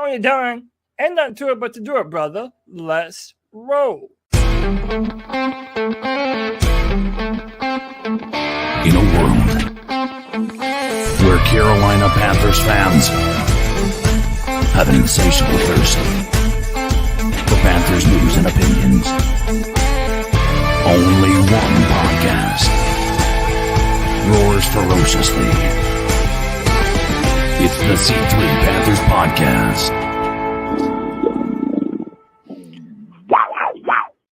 Tony Dunn. Ain't nothing to it but to do it, brother. Let's roll. In a world where Carolina Panthers fans have an insatiable thirst for Panthers news and opinions, only one podcast roars ferociously. It's the C3 Panthers Podcast.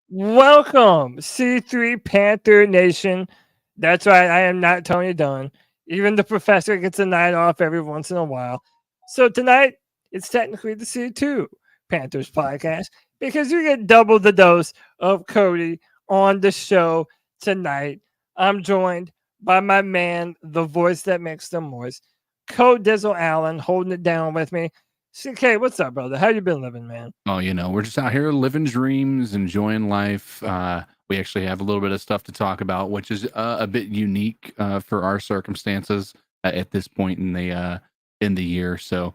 Welcome, C3 Panther Nation. That's right, I am not Tony Dunn. Even the professor gets a night off every once in a while. So tonight, it's technically the C2 Panthers Podcast because you get double the dose of Cody on the show tonight. I'm joined by my man, the voice that makes them moist, Dizzle Allen, holding it down with me. CK, what's up, brother? How you been living, man? Oh, we're just out here living dreams, enjoying life. We actually have a little bit of stuff to talk about, which is a bit unique for our circumstances at this point in the year. So,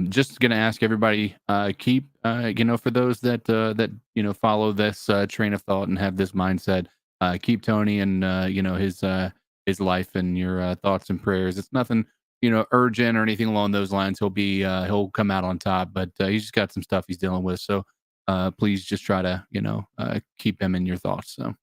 just gonna ask everybody, keep for those that follow this train of thought and have this mindset, keep Tony and his life and your thoughts and prayers. It's nothing urgent or anything along those lines. He'll come out on top, but he's just got some stuff he's dealing with. So please just try to, keep him in your thoughts. So.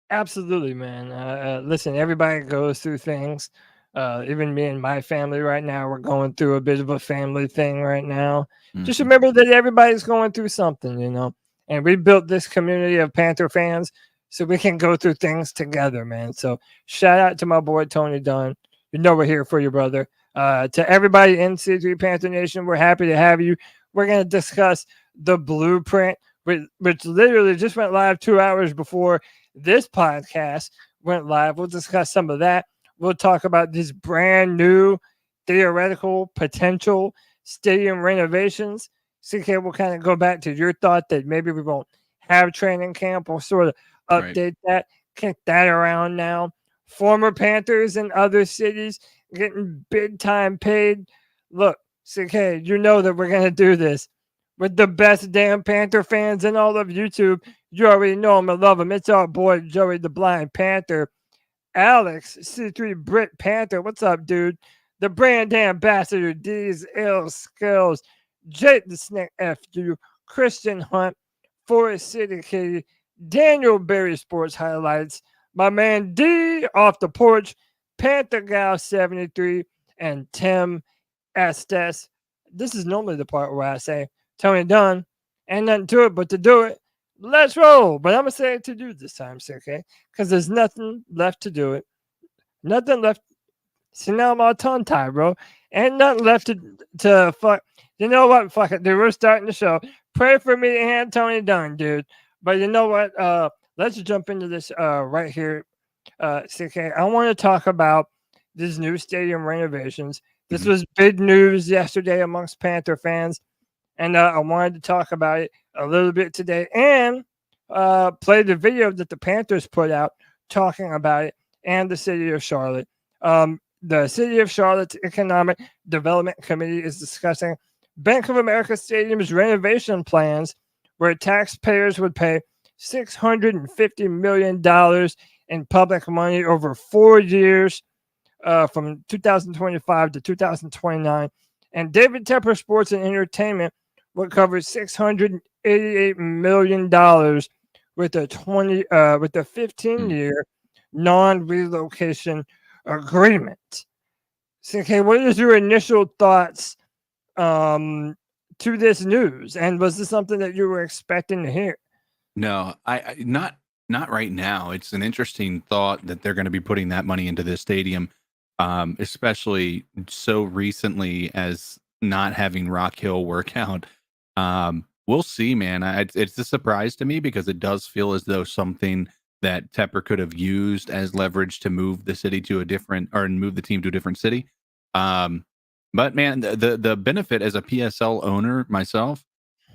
Absolutely, man. Listen, everybody goes through things. Even me and my family right now, we're going through a bit of a family thing right now. Mm-hmm. Just remember that everybody's going through something, and we built this community of Panther fans so we can go through things together, man. So shout out to my boy, Tony Dunn. We're here for you, brother. To everybody in C3 Panther Nation, we're happy to have you. We're going to discuss the blueprint, which literally just went live 2 hours before this podcast went live. We'll discuss some of that. We'll talk about this brand new theoretical potential stadium renovations. CK, will kind of go back to your thought that maybe we won't have training camp. We'll sort of update that, kick that around now. Former Panthers in other cities getting big time paid. Look, CK, you know that we're going to do this with the best damn Panther fans in all of YouTube. You already know them and love them. It's our boy, Joey the Blind Panther. Alex, C3 Brit Panther. What's up, dude? The brand ambassador, D's Ill Skills. Jake the Snake FU. Christian Hunt. Forest City Kitty. Daniel Berry Sports Highlights. My man D off the porch, Panther Gal 73, and Tim Estes. This is normally the part where I say, Tony Dunn, ain't nothing to it but to do it. Let's roll. But I'm going to say it to do this time, okay? Because there's nothing left to do it. Nothing left. See, now I'm all tongue-tied, bro. Ain't nothing left to fuck. You know what? Fuck it, dude. We're starting the show. Pray for me and Tony Dunn, dude. But you know what? Let's jump into this right here, CK. I want to talk about this new stadium renovations. This was big news yesterday amongst Panther fans, and I wanted to talk about it a little bit today and play the video that the Panthers put out talking about it and the city of Charlotte. The city of Charlotte's Economic Development Committee is discussing Bank of America Stadium's renovation plans where taxpayers would pay $650 million in public money over 4 years from 2025 to 2029. And David Tepper Sports and Entertainment would cover $688 million with a 15-year non-relocation agreement. So, okay, what is your initial thoughts to this news? And was this something that you were expecting to hear? No, I not right now. It's an interesting thought that they're going to be putting that money into this stadium, especially so recently as not having Rock Hill work out. We'll see, man. It's a surprise to me because it does feel as though something that Tepper could have used as leverage to move the city to move the team to a different city. But man, the benefit as a PSL owner myself,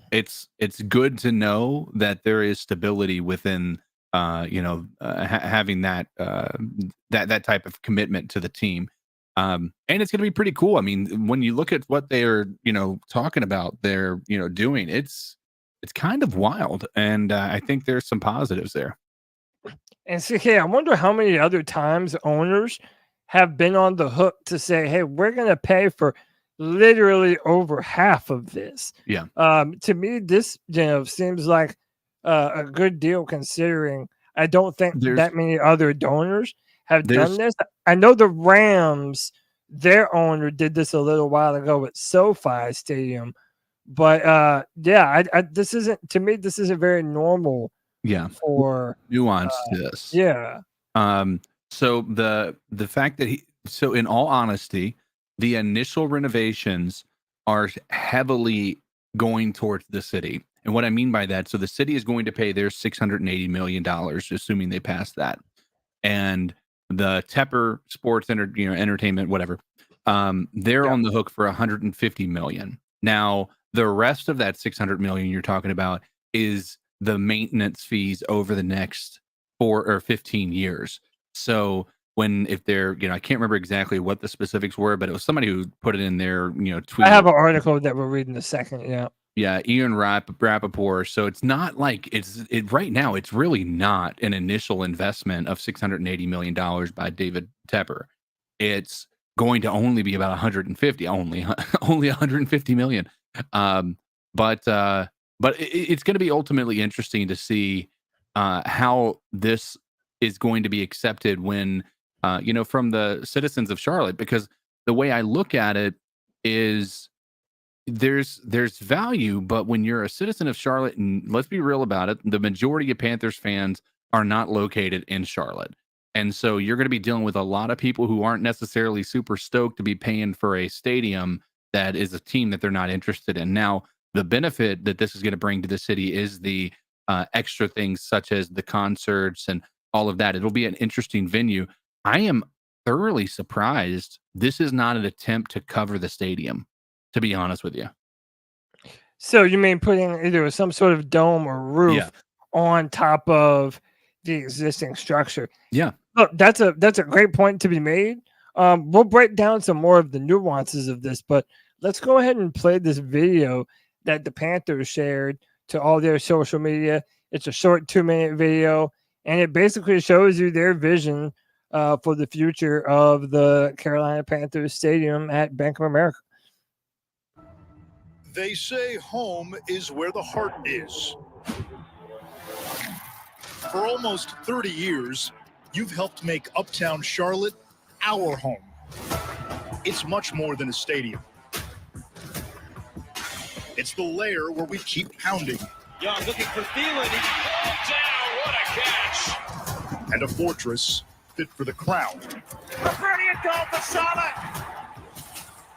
it's good to know that there is stability within having that type of commitment to the team. And it's going to be pretty cool. I mean, when you look at what they're, talking about, they're, doing, it's kind of wild. And I think there's some positives there. And see, hey, I wonder how many other times owners have been on the hook to say, hey, we're going to pay for literally over half of this. Yeah. To me, this, seems like a good deal, considering I don't think that many other donors have done this. I know the Rams, their owner did this a little while ago with SoFi Stadium, but this isn't, to me, this isn't very normal. Yeah. For nuance to this. Yeah. So the fact that so in all honesty, the initial renovations are heavily going towards the city. And what I mean by that, so the city is going to pay their $680 million, assuming they pass that. And the Tepper Sports Entertainment, whatever, they're on the hook for $150 million. Now, the rest of that $600 million you're talking about is the maintenance fees over the next 4 or 15 years. So if they're, I can't remember exactly what the specifics were, but it was somebody who put it in their, tweet. I have an article that we'll read in a second. Yeah. Yeah. Ian Rappaport. So it's not like right now, it's really not an initial investment of $680 million by David Tepper. It's going to only be about 150, only 150 million. But it's going to be ultimately interesting to see how this is going to be accepted when, from the citizens of Charlotte, because the way I look at it is there's value, but when you're a citizen of Charlotte, and let's be real about it, the majority of Panthers fans are not located in Charlotte. And so you're going to be dealing with a lot of people who aren't necessarily super stoked to be paying for a stadium that is a team that they're not interested in. Now, the benefit that this is going to bring to the city is the extra things such as the concerts and all of that. It'll be an interesting venue. I am thoroughly surprised this is not an attempt to cover the stadium, to be honest with you. So you mean putting either some sort of dome or roof on top of the existing structure? Yeah. Look, that's a great point to be made. We'll break down some more of the nuances of this, but let's go ahead and play this video that the Panthers shared to all their social media. It's a short 2-minute video, and it basically shows you their vision for the future of the Carolina Panthers Stadium at Bank of America. They say home is where the heart is. For almost 30 years, you've helped make Uptown Charlotte our home. It's much more than a stadium. It's the lair where we keep pounding. Young looking for Thielen. He's pulled down. What a catch. And a fortress fit for the crown. A brilliant goal for Charlotte.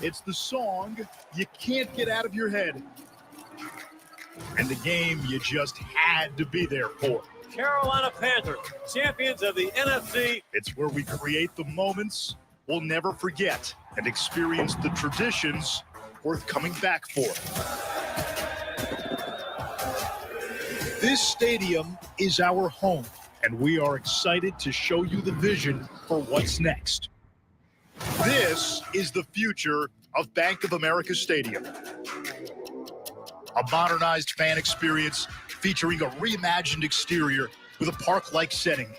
It's the song you can't get out of your head. And the game you just had to be there for. Carolina Panthers, champions of the NFC. It's where we create the moments we'll never forget and experience the traditions worth coming back for. This stadium is our home, and we are excited to show you the vision for what's next. This is the future of Bank of America Stadium. A modernized fan experience featuring a reimagined exterior with a park-like setting,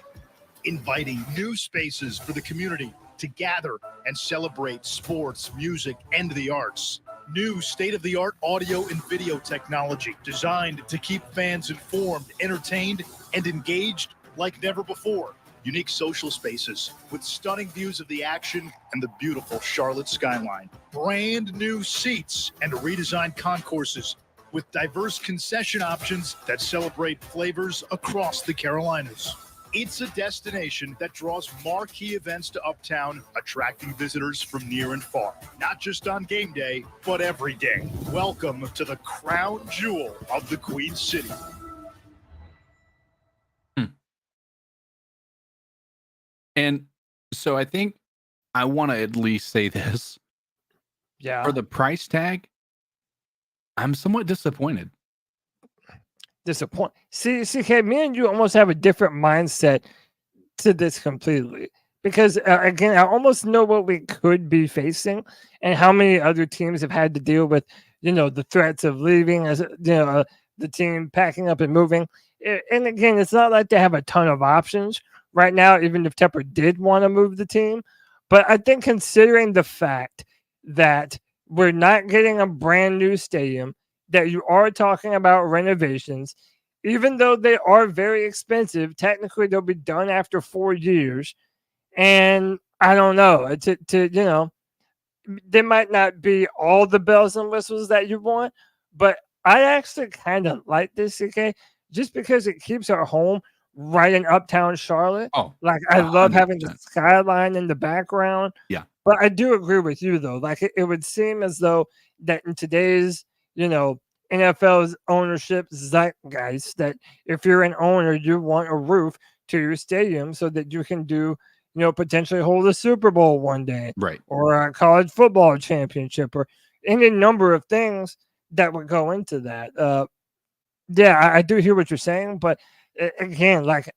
inviting new spaces for the community to gather and celebrate sports, music, and the arts. New state-of-the-art audio and video technology designed to keep fans informed, entertained, and engaged like never before. Unique social spaces with stunning views of the action and the beautiful Charlotte skyline. Brand new seats and redesigned concourses with diverse concession options that celebrate flavors across the Carolinas. It's a destination that draws marquee events to Uptown, attracting visitors from near and far. Not just on game day, but every day. Welcome to the crown jewel of the Queen City. And so I think I want to at least say this. Yeah. For the price tag, I'm somewhat disappointed. See, me and you almost have a different mindset to this completely, because again, I almost know what we could be facing and how many other teams have had to deal with, the threats of leaving, as the team packing up and moving. And again, it's not like they have a ton of options right now, even if Tepper did want to move the team. But I think considering the fact that we're not getting a brand new stadium, that you are talking about renovations, even though they are very expensive, technically they'll be done after 4 years. And I don't know, they might not be all the bells and whistles that you want, but I actually kind of like this, CK, just because it keeps our home right in uptown Charlotte. Oh, Like, I love having the 100%. skyline in the background. Yeah. But I do agree with you, though. Like, it would seem as though that in today's, NFL's ownership zeitgeist, that if you're an owner, you want a roof to your stadium so that you can do, potentially hold a Super Bowl one day, Right. or a college football championship, or any number of things that would go into that. Yeah, I do hear what you're saying, but again, like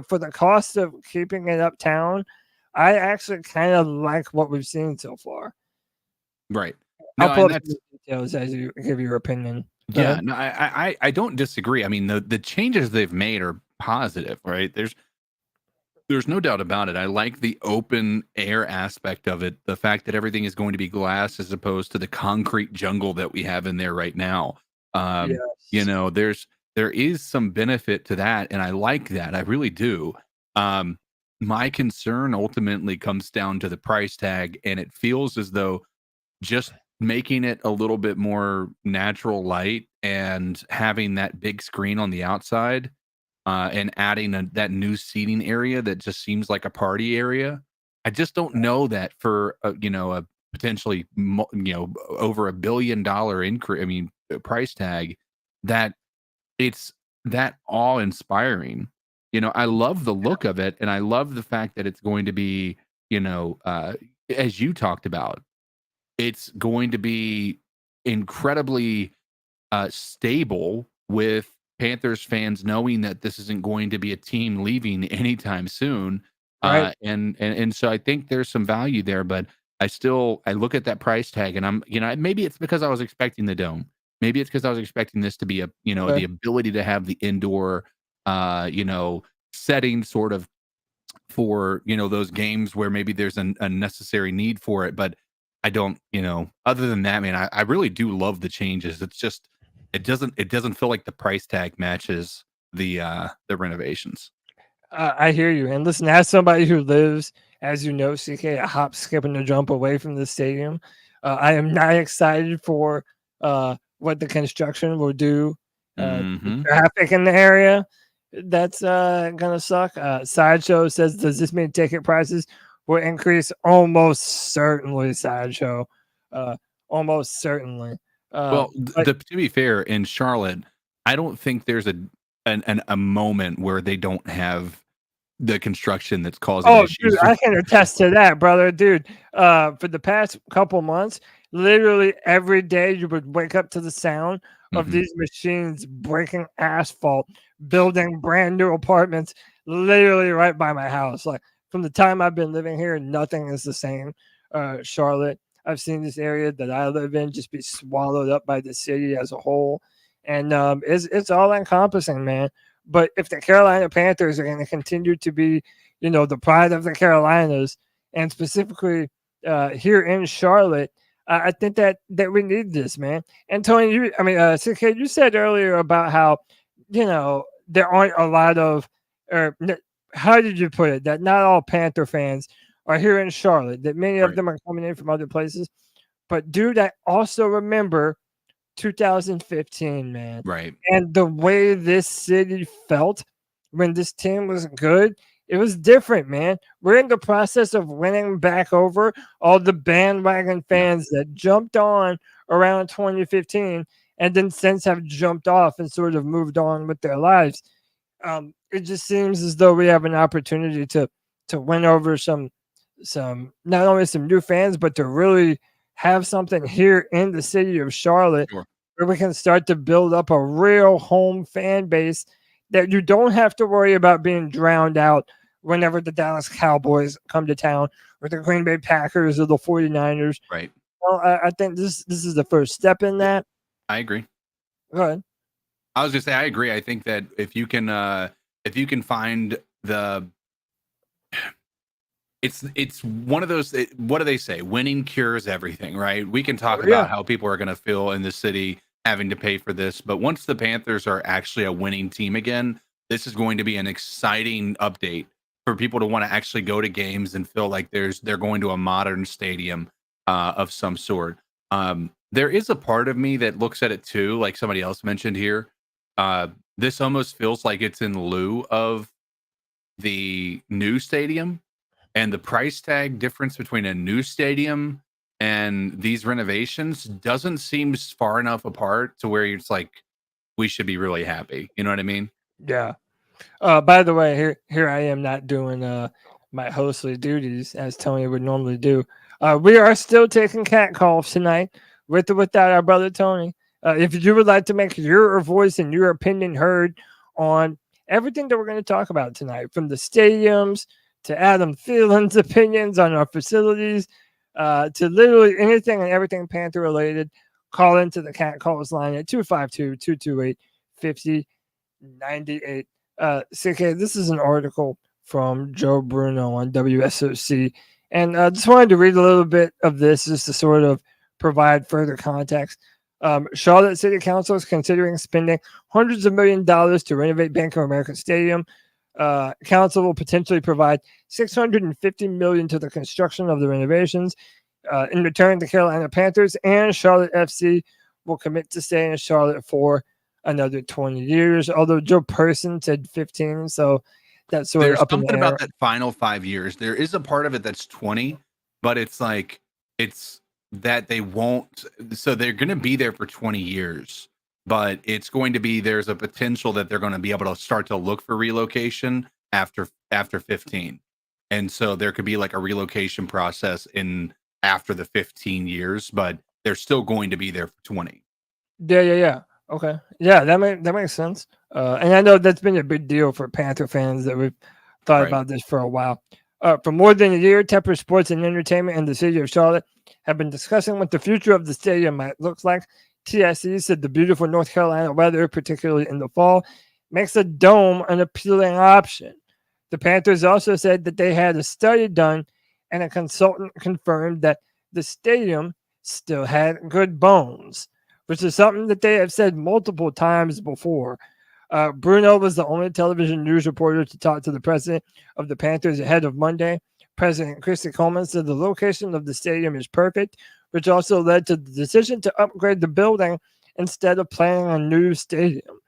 for the cost of keeping it uptown, I actually kind of like what we've seen so far. Right. No, I'll pull and up some details as you give your opinion. Go yeah, ahead. no, I don't disagree. I mean, the changes they've made are positive, right? There's no doubt about it. I like the open air aspect of it. The fact that everything is going to be glass as opposed to the concrete jungle that we have in there right now. Yes. There is some benefit to that, and I like that. I really do. My concern ultimately comes down to the price tag, and it feels as though just making it a little bit more natural light and having that big screen on the outside, and adding that new seating area that just seems like a party area. I just don't know that for a potentially over $1 billion increase. I mean, price tag, that it's that awe inspiring. I love the look of it, and I love the fact that it's going to be, as you talked about, it's going to be incredibly stable, with Panthers fans knowing that this isn't going to be a team leaving anytime soon. Right. And so I think there's some value there, but I look at that price tag, and I'm, maybe it's because I was expecting the dome. Maybe it's because I was expecting this to be the ability to have the indoor, setting sort of for, those games where maybe there's a necessary need for it. But I don't, other than that, man, I really do love the changes. It's just, it doesn't feel like the price tag matches the renovations. I hear you. And listen, as somebody who lives, as you know, CK, a hop, skip, and a jump away from the stadium, I am not excited for what the construction will do to traffic in the area. That's gonna suck. Sideshow says, does this mean ticket prices will increase? Almost certainly, Sideshow. Almost certainly. Well, to be fair, in Charlotte, I don't think there's a moment where they don't have the construction that's causing issues. Dude, I can attest to that, brother. Dude, for the past couple months, literally every day you would wake up to the sound of these machines breaking asphalt, building brand new apartments, literally right by my house. Like, from the time I've been living here, nothing is the same. Charlotte, I've seen this area that I live in just be swallowed up by the city as a whole. And it's all encompassing, man. But if the Carolina Panthers are going to continue to be, the pride of the Carolinas, and specifically here in Charlotte, I think that we need this, man. And Tony, CK, you said earlier about how, there aren't a lot of, or how did you put it? That not all Panther fans are here in Charlotte, that many of them are coming in from other places. But dude, I also remember 2015, man. Right. And the way this city felt when this team was good, it was different, man. We're in the process of winning back over all the bandwagon fans that jumped on around 2015 and then since have jumped off and sort of moved on with their lives. It just seems as though we have an opportunity to win over some not only some new fans, but to really have something here in the city of Charlotte where we can start to build up a real home fan base that you don't have to worry about being drowned out whenever the Dallas Cowboys come to town, or the Green Bay Packers or the 49ers. Right. Well, I think this is the first step in that. I agree. Go ahead. I was gonna say I agree. I think that if you can find it's one of those. What do they say? Winning cures everything, right? We can talk about how people are gonna feel in the city having to pay for this, but once the Panthers are actually a winning team again, this is going to be an exciting update for people to want to actually go to games and feel like they're going to a modern stadium of some sort. There is a part of me that looks at it too, like somebody else mentioned here. This almost feels like it's in lieu of the new stadium, and the price tag difference between a new stadium and these renovations doesn't seem far enough apart to where it's like we should be really happy. You know what I mean? Yeah. By the way, here I am not doing my hostly duties as Tony would normally do. We are still taking cat calls tonight, with or without our brother Tony. If you would like to make your voice and your opinion heard on everything that we're going to talk about tonight, from the stadiums to Adam Thielen's opinions on our facilities, to literally anything and everything Panther related, call into the cat calls line at 252-228-5098. CK, this is an article from Joe Bruno on WSOC, and I just wanted to read a little bit of this just to sort of provide further context. Charlotte City Council is considering spending hundreds of $millions to renovate Bank of America Stadium. Council will potentially provide $650 million to the construction of the renovations. In return, the Carolina Panthers and Charlotte FC will commit to stay in Charlotte for another 20 years, although Joe Person said 15, so that's sort There's of up in the something air. about that final 5 years. There is a part of it that's 20, but it's like it's that they won't. So they're going to be there for 20 years, but it's going to be there's a potential that they're going to be able to start to look for relocation after 15, and so there could be like a relocation process in after the 15 years, but they're still going to be there for 20. Yeah. Okay. Yeah, that makes sense. And I know that's been a big deal for Panther fans that we've thought about this for a while. For more than a year, Tepper Sports and Entertainment and the city of Charlotte have been discussing what the future of the stadium might look like. TIC said the beautiful North Carolina weather, particularly in the fall, makes a dome an appealing option. The Panthers also said that they had a study done and a consultant confirmed that the stadium still had good bones, which is something that they have said multiple times before. Bruno was the only television news reporter to talk to the president of the Panthers ahead of Monday. President Christy Coleman said the location of the stadium is perfect, which also led to the decision to upgrade the building instead of planning a new stadium.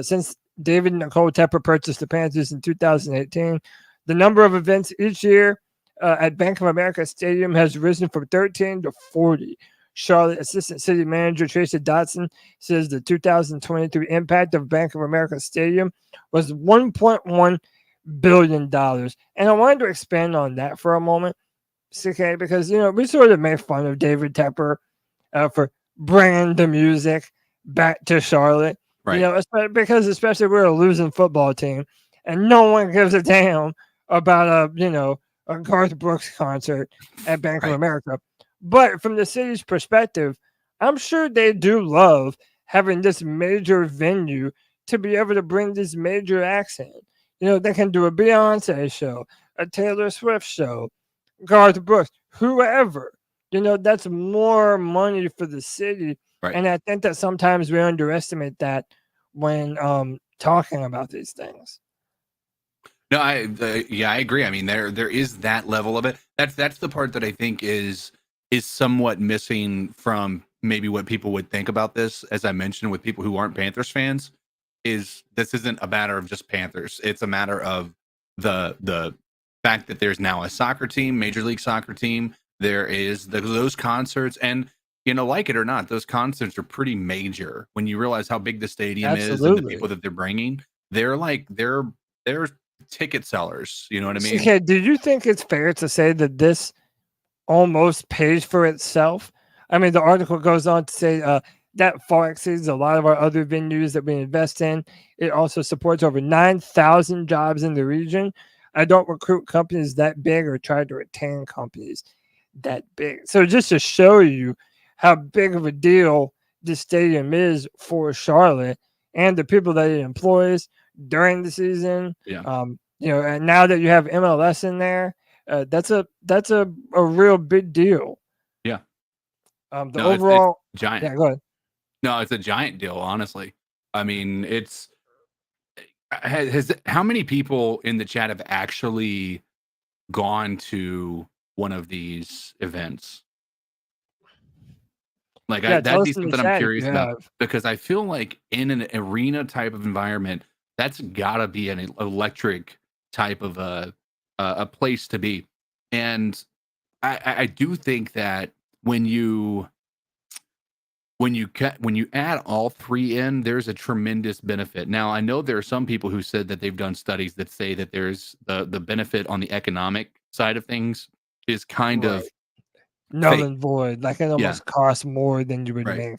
Since David and Nicole Tepper purchased the Panthers in 2018, the number of events each year at Bank of America Stadium has risen from 13 to 40. Charlotte Assistant City Manager Tracy Dotson says the 2023 impact of Bank of America Stadium was $1.1 billion. And I wanted to expand on that for a moment, CK, because, we sort of made fun of David Tepper for bringing the music back to Charlotte. Right. Because especially we're a losing football team and no one gives a damn about a Garth Brooks concert at Bank of America. But from the city's perspective, I'm sure they do love having this major venue to be able to bring these major acts in. They can do a Beyonce show, a Taylor Swift show, Garth Brooks, whoever. That's more money for the city. Right. And I think that sometimes we underestimate that when talking about these things. No, I agree. I mean, there is that level of it. That's the part that I think is somewhat missing from maybe what people would think about this. As I mentioned, with people who aren't Panthers fans, is this isn't a matter of just Panthers. It's a matter of the fact that there's now a soccer team, Major League Soccer team. There is those concerts, and like it or not, those concerts are pretty major. When you realize how big the stadium is and the people that they're bringing, they're ticket sellers. You know what I mean? Okay, do you think it's fair to say that this almost pays for itself? I mean, the article goes on to say that far exceeds a lot of our other venues that we invest in. It also supports over 9,000 jobs in the region. I don't recruit companies that big or try to retain companies that big. So just to show you how big of a deal this stadium is for Charlotte and the people that it employs during the season. Yeah. And now that you have MLS in there, that's a real big deal. Yeah. Overall, it's giant. Yeah, go ahead. No, it's a giant deal, honestly. I mean, how many people in the chat have actually gone to one of these events? Like, that'd be something I'm curious about, because I feel like in an arena type of environment, that's gotta be an electric type of a place to be. And I do think that when you add all three in, there's a tremendous benefit. Now, I know there are some people who said that they've done studies that say that there's the benefit on the economic side of things is kind of null and void. Like, it almost costs more than you would make.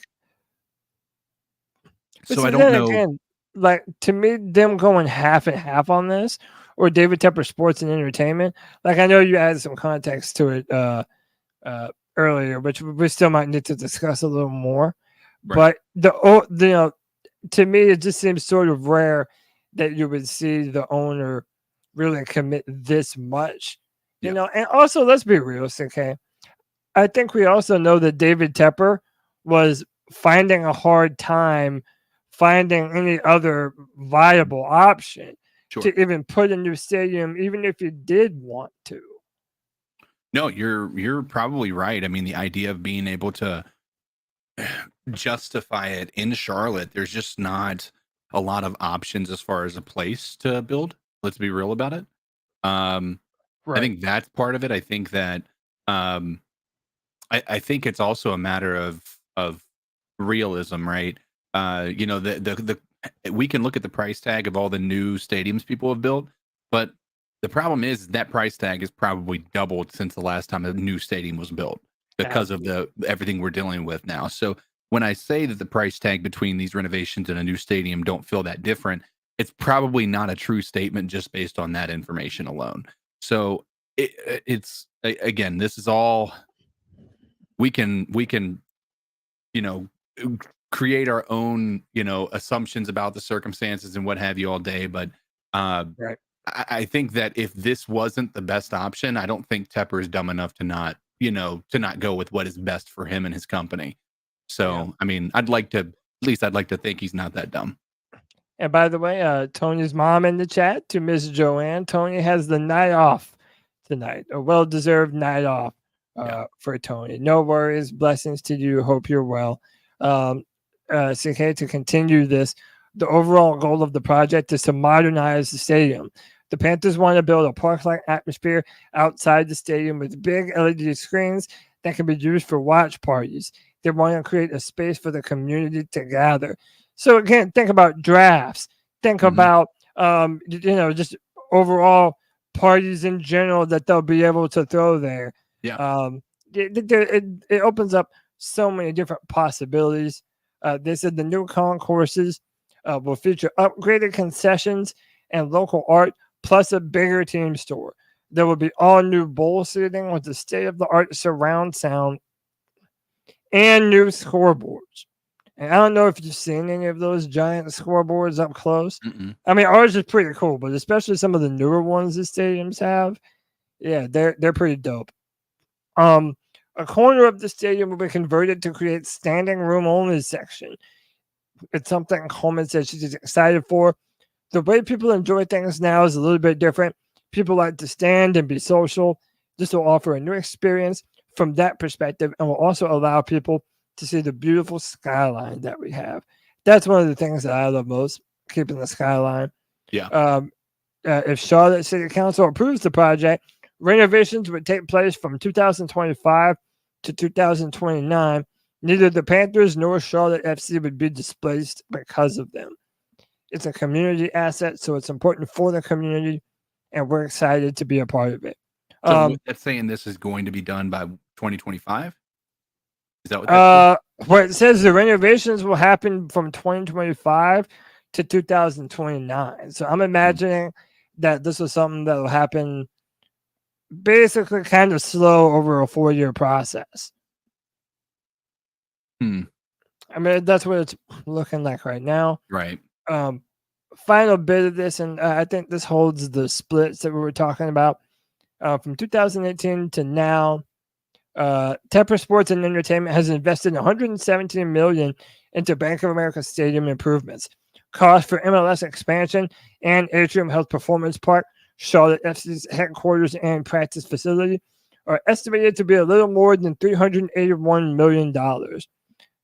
So I don't know. Again, like, to me, them going half and half on this, or David Tepper Sports and Entertainment. Like, I know you added some context to it earlier, which we still might need to discuss a little more. Right. But to me, it just seems sort of rare that you would see the owner really commit this much. You know, and also, let's be realistic, okay? I think we also know that David Tepper was finding a hard time finding any other viable option to even put a new stadium, even if you did want to. No, you're probably right. I mean, the idea of being able to justify it in Charlotte, there's just not a lot of options as far as a place to build. Let's be real about it. I think that's part of it. I think that I think it's also a matter of realism, right? We can look at the price tag of all the new stadiums people have built, but the problem is that price tag is probably doubled since the last time a new stadium was built because of everything we're dealing with now. So when I say that the price tag between these renovations and a new stadium don't feel that different, it's probably not a true statement just based on that information alone. So it's again, this is all we can create our own assumptions about the circumstances and what have you all day, but I think that if this wasn't the best option, I don't think Tepper is dumb enough to not go with what is best for him and his company. So, I mean, I'd like to think he's not that dumb. And by the way, Tony's mom in the chat, to Miss Joanne, Tony has the night off tonight, a well-deserved night off for Tony. No worries. Blessings to you. Hope you're well. CK, to continue this, the overall goal of the project is to modernize the stadium. The Panthers want to build a park-like atmosphere outside the stadium with big LED screens that can be used for watch parties. They want to create a space for the community to gather. So again, think about drafts. Think about just overall parties in general that they'll be able to throw there. It opens up so many different possibilities. They said the new concourses will feature upgraded concessions and local art, plus a bigger team store. There will be all new bowl seating with the state-of-the-art surround sound and new scoreboards. And I don't know if you've seen any of those giant scoreboards up close. I mean, ours is pretty cool, but especially some of the newer ones the stadiums have, they're pretty dope. A corner of the stadium will be converted to create standing room only section. It's something Coleman said she's excited for. The way people enjoy things now is a little bit different. People like to stand and be social. This will offer a new experience from that perspective and will also allow people to see the beautiful skyline that we have. That's one of the things that I love most, keeping the skyline. If Charlotte City Council approves the project, renovations would take place from 2025 to 2029. Neither the Panthers nor Charlotte FC would be displaced because of them. It's a community asset, so it's important for the community, and we're excited to be a part of it. So that's saying this is going to be done by 2025? Is that what that says? Well, it says the renovations will happen from 2025 to 2029. So I'm imagining that this was something that will happen basically kind of slow over a 4-year process. I mean, that's what it's looking like right now. Right. Final bit of this, and I think this holds the splits that we were talking about. From 2018 to now, Tepper Sports and Entertainment has invested $117 million into Bank of America Stadium improvements. Cost for MLS expansion and Atrium Health Performance Park, Charlotte FC's headquarters and practice facility, are estimated to be a little more than $381 million.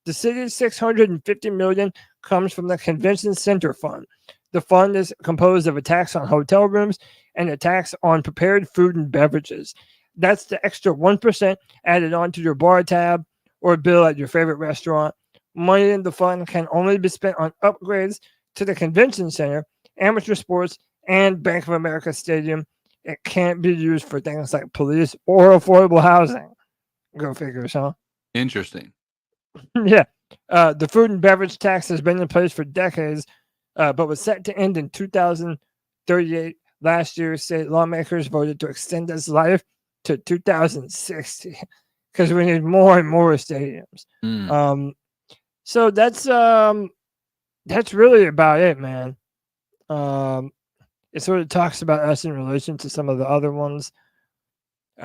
The city's $650 million comes from the Convention Center Fund. The fund is composed of a tax on hotel rooms and a tax on prepared food and beverages. That's the extra 1% added on to your bar tab or bill at your favorite restaurant. Money in the fund can only be spent on upgrades to the convention center, amateur sports, and Bank of America Stadium. It can't be used for things like police or affordable housing. Go figures, huh? Interesting. Yeah. The food and beverage tax has been in place for decades, but was set to end in 2038. Last year, state lawmakers voted to extend its life to 2060 because we need more and more stadiums. So that's really about it, man. It sort of talks about us in relation to some of the other ones. I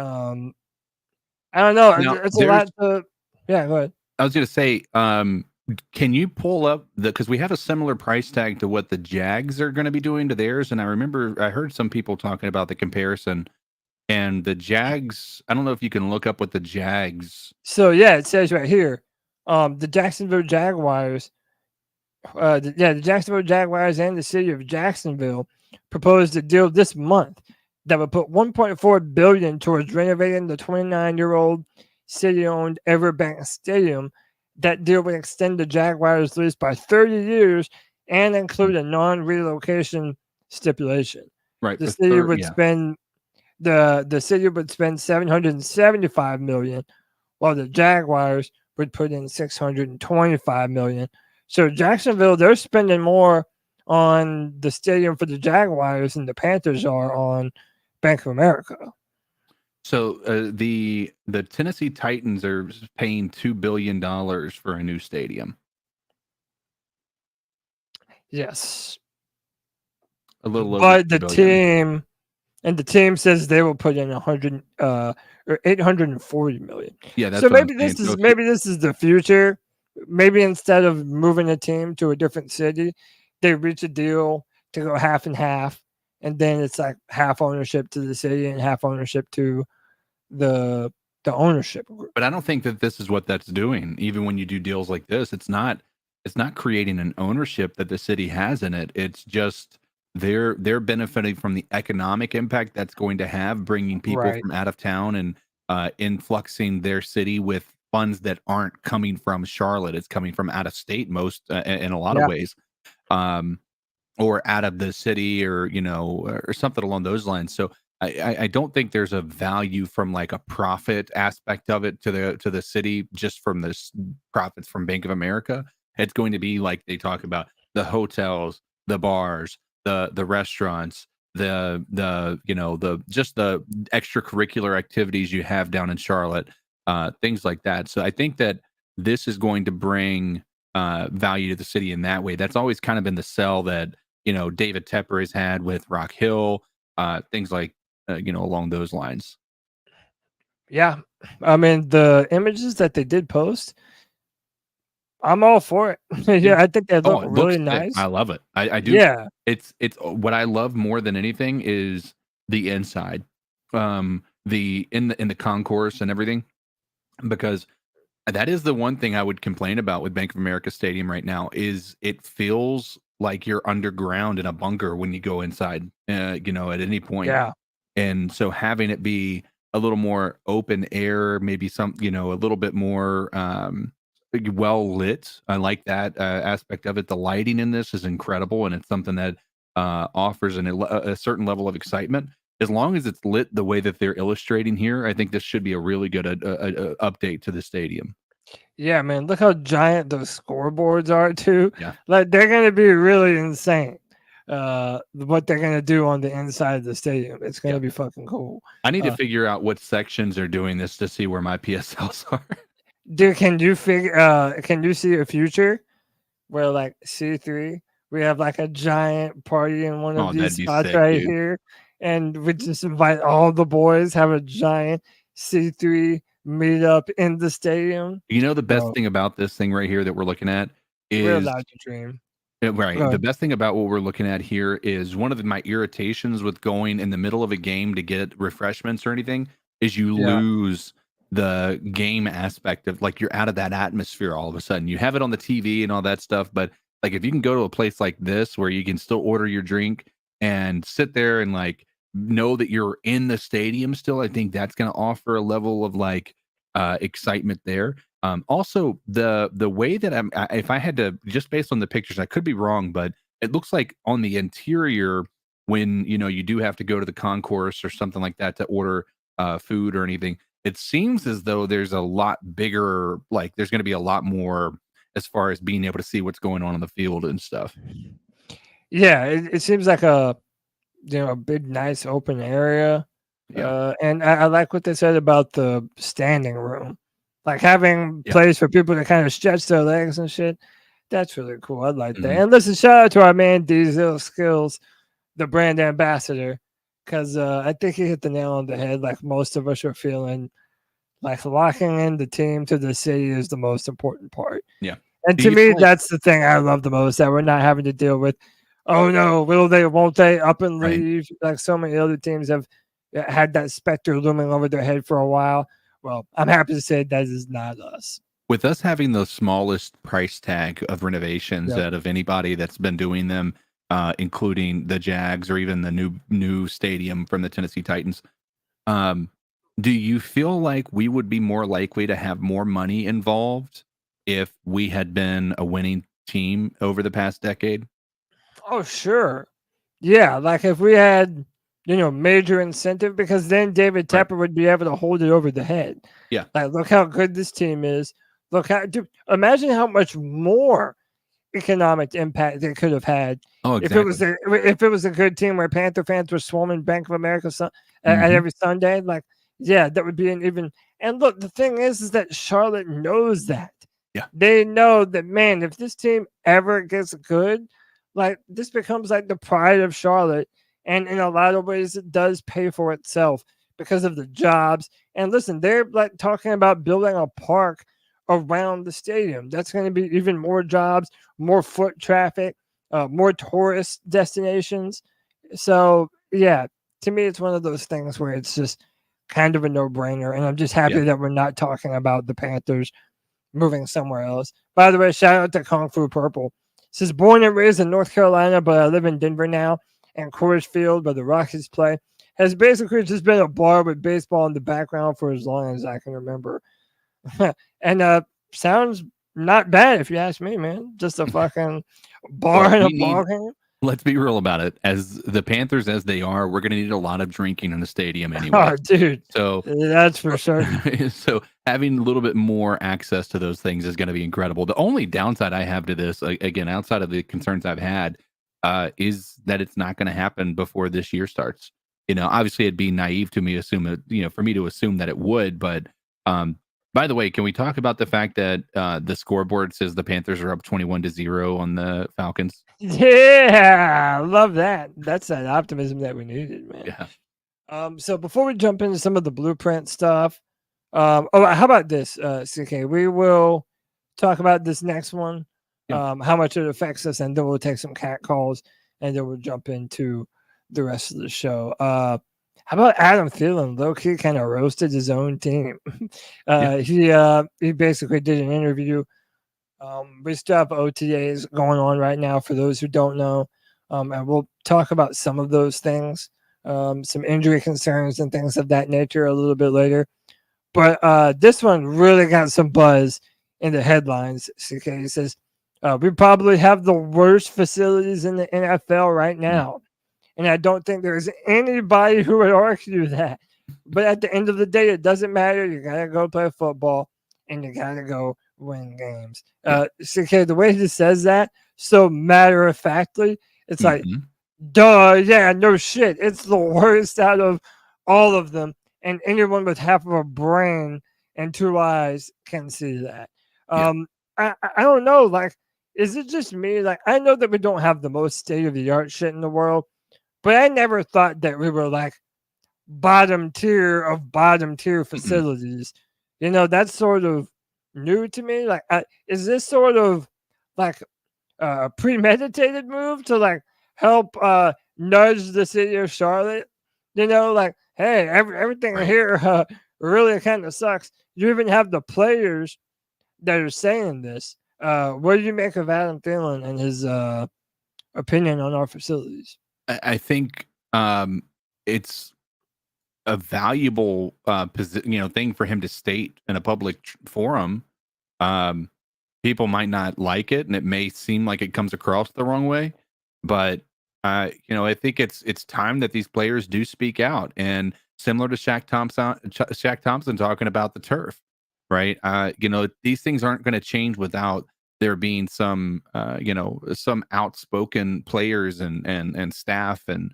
don't know. Now, it's a lot to. Yeah, go ahead. I was going to say, can you pull up because we have a similar price tag to what the Jags are going to be doing to theirs, and I heard some people talking about the comparison. And the Jags, I don't know if you can look up what the Jags. So yeah, it says right here, the Jacksonville Jaguars, the Jacksonville Jaguars and the city of Jacksonville proposed a deal this month that would put $1.4 billion towards renovating the 29-year-old city-owned Everbank Stadium. That deal would extend the Jaguars' lease by 30 years and include a non-relocation stipulation. Right. The city would spend. The city would spend $775 million, while the Jaguars would put in $625 million. So Jacksonville, they're spending more on the stadium for the Jaguars than the Panthers are on Bank of America. So the Tennessee Titans are paying $2 billion for a new stadium. Yes. A little over. But the team. And the team says they will put in or $840 million. Yeah, that's so maybe this is the future. Maybe instead of moving a team to a different city, they reach a deal to go half and half, and then it's like half ownership to the city and half ownership to the ownership group. But I don't think that this is what that's doing. Even when you do deals like this, it's not creating an ownership that the city has in it. It's just they're benefiting from the economic impact that's going to have, bringing people from out of town and influxing their city with funds that aren't coming from Charlotte. It's coming from out of state most in a lot of ways, or out of the city, or or something along those lines. So I don't think there's a value from like a profit aspect of it to the city just from this profits from Bank of America. It's going to be like they talk about the hotels, the bars, the restaurants, the just the extracurricular activities you have down in Charlotte, things like that. So I think that this is going to bring value to the city in that way. That's always kind of been the sell that David Tepper has had with Rock Hill, things like along those lines. Yeah, I mean the images that they did post, I'm all for it. Yeah, I think they look really nice. I love it. I do. Yeah. It's what I love more than anything is the inside, in the concourse and everything, because that is the one thing I would complain about with Bank of America Stadium right now is it feels like you're underground in a bunker when you go inside, at any point. Yeah. And so having it be a little more open air, maybe a little bit more, well lit. I like that aspect of it. The lighting in this is incredible, and it's something that offers a certain level of excitement. As long as it's lit the way that they're illustrating here, I think this should be a really good update to the stadium. Yeah, man, look how giant those scoreboards are too. Yeah, like they're gonna be really insane. what they're gonna do on the inside of the stadium. It's gonna be fucking cool. I need to figure out what sections are doing this to see where my PSLs are. Dude, can you see a future where like C3, we have like a giant party in one of these spots right here, and we just invite all the boys, have a giant C3 meetup in the stadium. You know, the best thing about this thing right here that we're looking at is we're allowed to dream. Right. The best thing about what we're looking at here is one of my irritations with going in the middle of a game to get refreshments or anything is you lose the game aspect of like you're out of that atmosphere all of a sudden. You have it on the TV and all that stuff, but like if you can go to a place like this where you can still order your drink and sit there and like know that you're in the stadium still, I think that's going to offer a level of like excitement there. Also, the way that if I had to, just based on the pictures, I could be wrong, but it looks like on the interior, when you do have to go to the concourse or something like that to order food or anything, it seems as though there's a lot bigger, like there's going to be a lot more as far as being able to see what's going on the field and stuff. Yeah, it seems like a big, nice open area. Yeah. And I like what they said about the standing room. Like having place for people to kind of stretch their legs and shit. That's really cool. I like that. And listen, shout out to our man Diesel Skills, the brand ambassador, because I think he hit the nail on the head. Like most of us are feeling like locking in the team to the city is the most important part. Yeah. And to me, that's the thing I love the most, that we're not having to deal with, oh no, will they, won't they, up and leave? Right. Like so many other teams have had that specter looming over their head for a while. Well, I'm happy to say that is not us. With us having the smallest price tag of renovations out of anybody that's been doing them, including the Jags or even the new stadium from the Tennessee Titans, do you feel like we would be more likely to have more money involved if we had been a winning team over the past decade? Oh, sure. Yeah, like if we had major incentive, because then David Tepper would be able to hold it over the head. Yeah. Like, look how good this team is. Look how, imagine how much more economic impact they could have had if it was a good team where Panther fans were swarming Bank of America at every Sunday. Like, yeah, that would be an even. And look, the thing is that Charlotte knows that. Yeah. They know that, man, if this team ever gets good, like this becomes like the pride of Charlotte. And in a lot of ways, it does pay for itself because of the jobs. And listen, they're like talking about building a park around the stadium. That's going to be even more jobs, more foot traffic, more tourist destinations. So, yeah, to me, it's one of those things where it's just kind of a no-brainer. And I'm just happy that we're not talking about the Panthers moving somewhere else. By the way, shout out to Kung Fu Purple. It says, born and raised in North Carolina, but I live in Denver now. And Coors Field, where the Rockies play, has basically just been a bar with baseball in the background for as long as I can remember. And sounds not bad if you ask me, man. Just a fucking bar and a ball game. Let's be real about it. As the Panthers as they are, we're going to need a lot of drinking in the stadium anyway. Oh, dude. So that's for sure. So having a little bit more access to those things is going to be incredible. The only downside I have to this, again, outside of the concerns I've had, is that it's not going to happen before this year starts. Obviously it'd be naive to me for me to assume that it would, but by the way, can we talk about the fact that the scoreboard says the Panthers are up 21-0 on the Falcons? Yeah, I love that. That's that optimism that we needed, man. Yeah. So before we jump into some of the blueprint stuff, how about this, CK? We will talk about this next one. How much it affects us, and then we'll take some cat calls, and then we'll jump into the rest of the show. How about Adam Thielen? Low-key kind of roasted his own team. He basically did an interview. We still have OTAs going on right now for those who don't know, and we'll talk about some of those things, some injury concerns and things of that nature a little bit later. But this one really got some buzz in the headlines. CK, he says, we probably have the worst facilities in the NFL right now. And I don't think there's anybody who would argue that. But at the end of the day, it doesn't matter. You got to go play football, and you got to go win games. CK, the way he says that, so matter-of-factly, it's like, Duh, yeah, no shit. It's the worst out of all of them. And anyone with half of a brain and two eyes can see that. Yeah. I don't know. Like, is it just me? Like, I know that we don't have the most state of the art shit in the world, but I never thought that we were like bottom tier of bottom tier facilities. You know, that's sort of new to me. Like, is this sort of like a premeditated move to like help nudge the city of Charlotte? You know, like, hey, everything Right. here really kind of sucks. You even have the players that are saying this. What do you make of Adam Thielen and his opinion on our facilities? I think it's a valuable thing for him to state in a public forum. People might not like it, and it may seem like it comes across the wrong way, but I think it's time that these players do speak out. And similar to Shaq Thompson talking about the turf, right? These things aren't going to change without there being some some outspoken players and staff and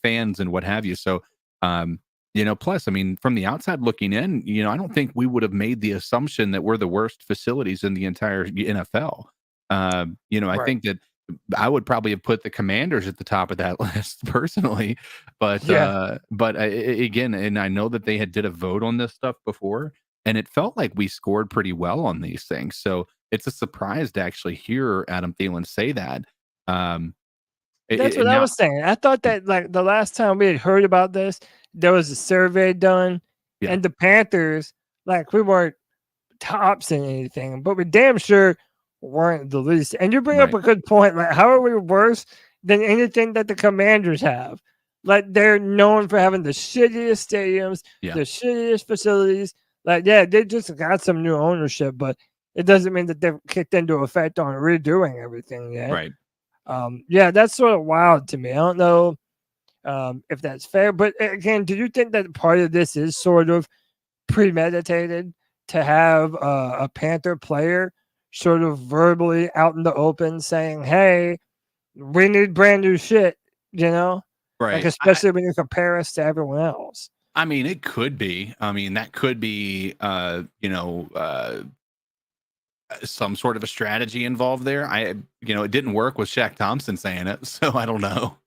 fans and what have you. So plus, I mean, from the outside looking in, I don't think we would have made the assumption that we're the worst facilities in the entire NFL. I Right. think that I would probably have put the Commanders at the top of that list personally, but Yeah. again, and I know that they did a vote on this stuff before, and it felt like we scored pretty well on these things. So it's a surprise to actually hear Adam Thielen say that. That's what I Now, was saying. I thought that like the last time we had heard about this, there was a survey done, yeah, and the Panthers, like we weren't tops in anything, but we damn sure weren't the least. And you bring up right, a good point. Like, how are we worse than anything that the Commanders have? Like, they're known for having the shittiest stadiums, yeah, the shittiest facilities. Like, yeah, they just got some new ownership, but it doesn't mean that they've kicked into effect on redoing everything yet. right. Yeah, that's sort of wild to me. I don't know if that's fair, but again, do you think that part of this is sort of premeditated to have a Panther player sort of verbally out in the open saying, "Hey, we need brand new shit," like Right. especially when you compare us to everyone else. I mean, it could be. I mean, that could be, some sort of a strategy involved there. It didn't work with Shaq Thompson saying it, so I don't know.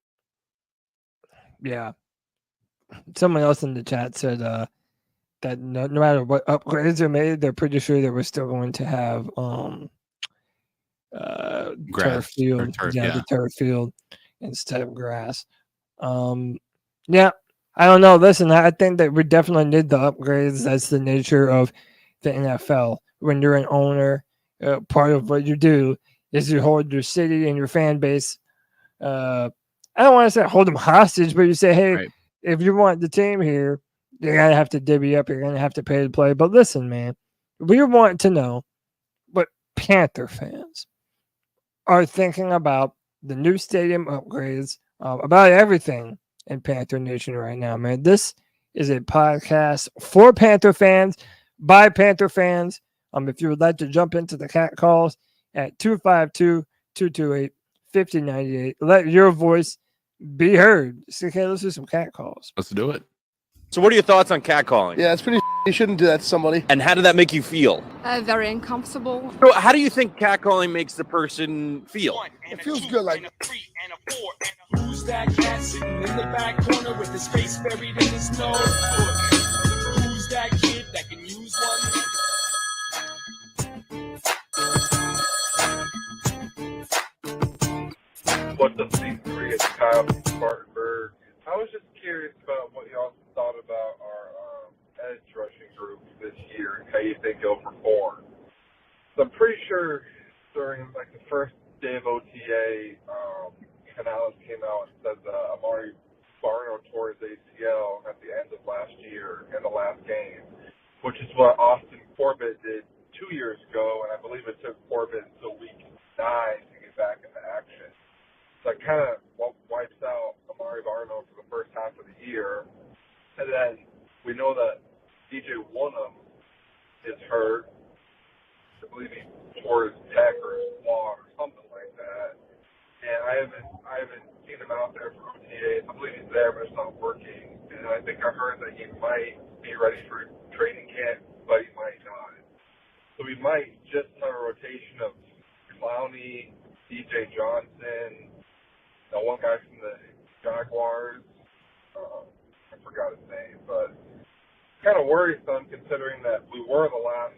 Yeah. Someone else in the chat said that no matter what upgrades are made, they're pretty sure that we're still going to have turf Grass or field. turf, Yeah, yeah. the turf field instead of grass. Yeah, I don't know. Listen, I think that we definitely need the upgrades. That's the nature of the NFL. When you're an owner, part of what you do is you hold your city and your fan base. I don't want to say hold them hostage, but you say, hey, Right. if you want the team here, you're going to have to divvy up. You're going to have to pay to play. But listen, man, we want to know what Panther fans are thinking about the new stadium upgrades, about everything in Panther Nation right now, man. This is a podcast for Panther fans, by Panther fans. If you would like to jump into the cat calls at 252-228-5098, let your voice be heard. Okay, let's do some cat calls. Let's do it. So what are your thoughts on catcalling? Yeah, it's pretty. You shouldn't do that to somebody. And how did that make you feel? Very uncomfortable. So how do you think catcalling makes the person feel? It feels good, like. Who's that cat sitting in the back corner with his face buried in his nose? Who's that kid that can use one? What's up, C3? It's Kyle from Spartanburg. I was just curious about what y'all thought about our edge rushing group this year and how you think it'll perform. So I'm pretty sure during like the first day of OTA, Canales came out and said that Amari Barno tore his ACL at the end of last year in the last game, which is what Austin Corbett did 2 years ago, and I believe it took Corbett until week 9 to get back into action. So it kind of wipes out Amari Barno for the first half of the year. And then we know that DJ Woonem is hurt. I believe he tore his pec or his quad or something like that. And I haven't seen him out there for OTAs. I believe he's there, but it's not working. And I think I heard that he might be ready for training camp, but he might not. So we might just have a rotation of Clowney, DJ Johnson, that one guy from the Jaguars. I forgot his name, but kind of worrisome considering that we were the last.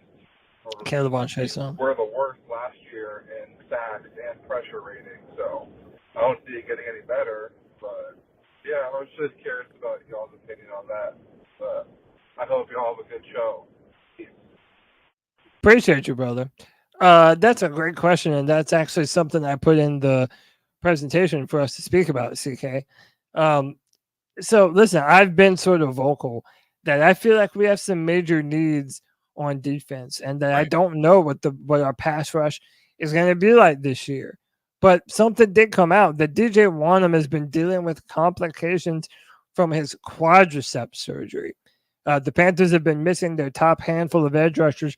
Caleb on Chason. We're the worst last year in sacks and pressure rating, so I don't see it getting any better. But yeah, I was just curious about y'all's opinion on that. But I hope y'all have a good show. Peace. Appreciate you, brother. That's a great question, and that's actually something I put in the presentation for us to speak about, CK. So listen, I've been sort of vocal that I feel like we have some major needs on defense, and that I don't know what our pass rush is going to be like this year. But something did come out that DJ Wanham has been dealing with complications from his quadriceps surgery. The Panthers have been missing their top handful of edge rushers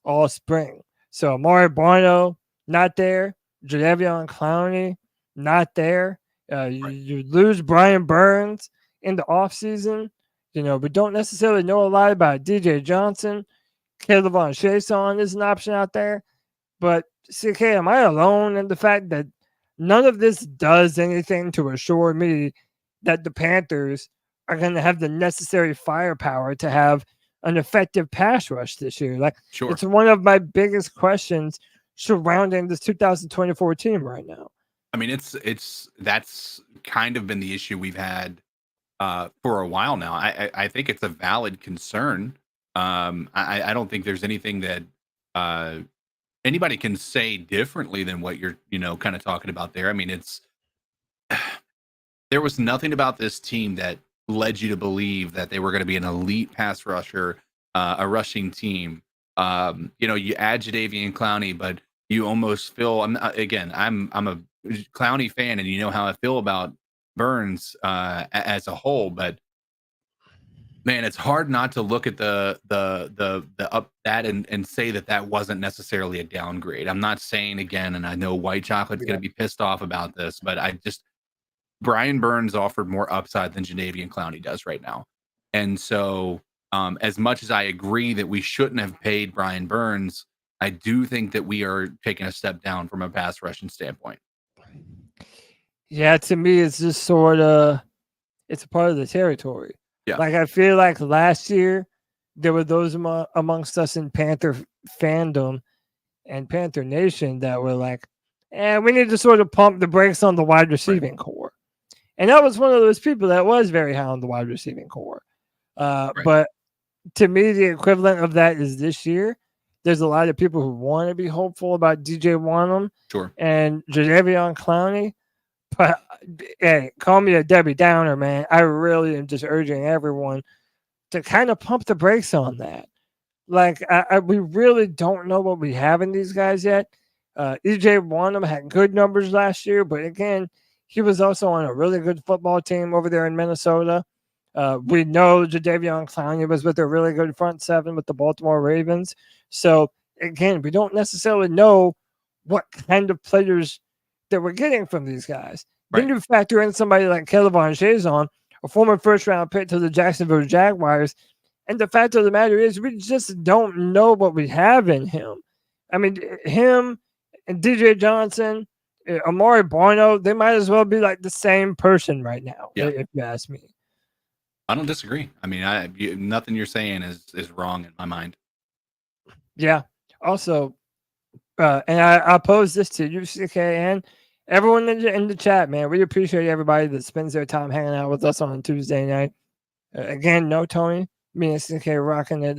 all spring. So Amari Barno, not there. Jadeveon Clowney, not there. You lose Brian Burns in the offseason. We don't necessarily know a lot about DJ Johnson. Caleb on Chason is an option out there. But, CK, am I alone in the fact that none of this does anything to assure me that the Panthers are going to have the necessary firepower to have an effective pass rush this year? It's one of my biggest questions surrounding this 2024 team right now. I mean, that's kind of been the issue we've had for a while now. I think it's a valid concern. I don't think there's anything that anybody can say differently than what you're, kind of talking about there. I mean, there was nothing about this team that led you to believe that they were going to be an elite pass rusher, a rushing team. You add Jadeveon Clowney, but you almost feel. I'm a Clowney fan, and you know how I feel about Burns as a whole, but. Man, it's hard not to look at the up that and say that wasn't necessarily a downgrade. I'm not saying again, and I know White Chocolate's going to be pissed off about this, but Brian Burns offered more upside than Jadeveon Clowney does right now. And so as much as I agree that we shouldn't have paid Brian Burns, I do think that we are taking a step down from a pass rushing standpoint. Yeah, to me, it's just sort of, it's a part of the territory. Yeah. I feel like last year there were those amongst us in Panther fandom and Panther Nation that were like, we need to sort of pump the brakes on the wide receiving core. And that was one of those people that was very high on the wide receiving core. But to me, the equivalent of that is this year. There's a lot of people who want to be hopeful about DJ Wanham and Jadeveon Clowney. But hey, call me a Debbie Downer, man. I really am just urging everyone to kind of pump the brakes on that. We really don't know what we have in these guys yet. EJ Wanham had good numbers last year, but again, he was also on a really good football team over there in Minnesota. We know Jadeveon Clowney was with a really good front seven with the Baltimore Ravens. So again, we don't necessarily know what kind of players that we're getting from these guys. Then you factor in somebody like Caleb on Chason, a former first-round pick to the Jacksonville Jaguars, and the fact of the matter is we just don't know what we have in him. I mean, him and DJ Johnson, Amari Barno, they might as well be like the same person right now, if you ask me. I don't disagree. I mean, nothing you're saying is wrong in my mind. Yeah. Also, and I'll pose this to you, CK, and everyone in the chat, man. We appreciate everybody that spends their time hanging out with us on a Tuesday night. Again, no Tony, me and CK rocking it,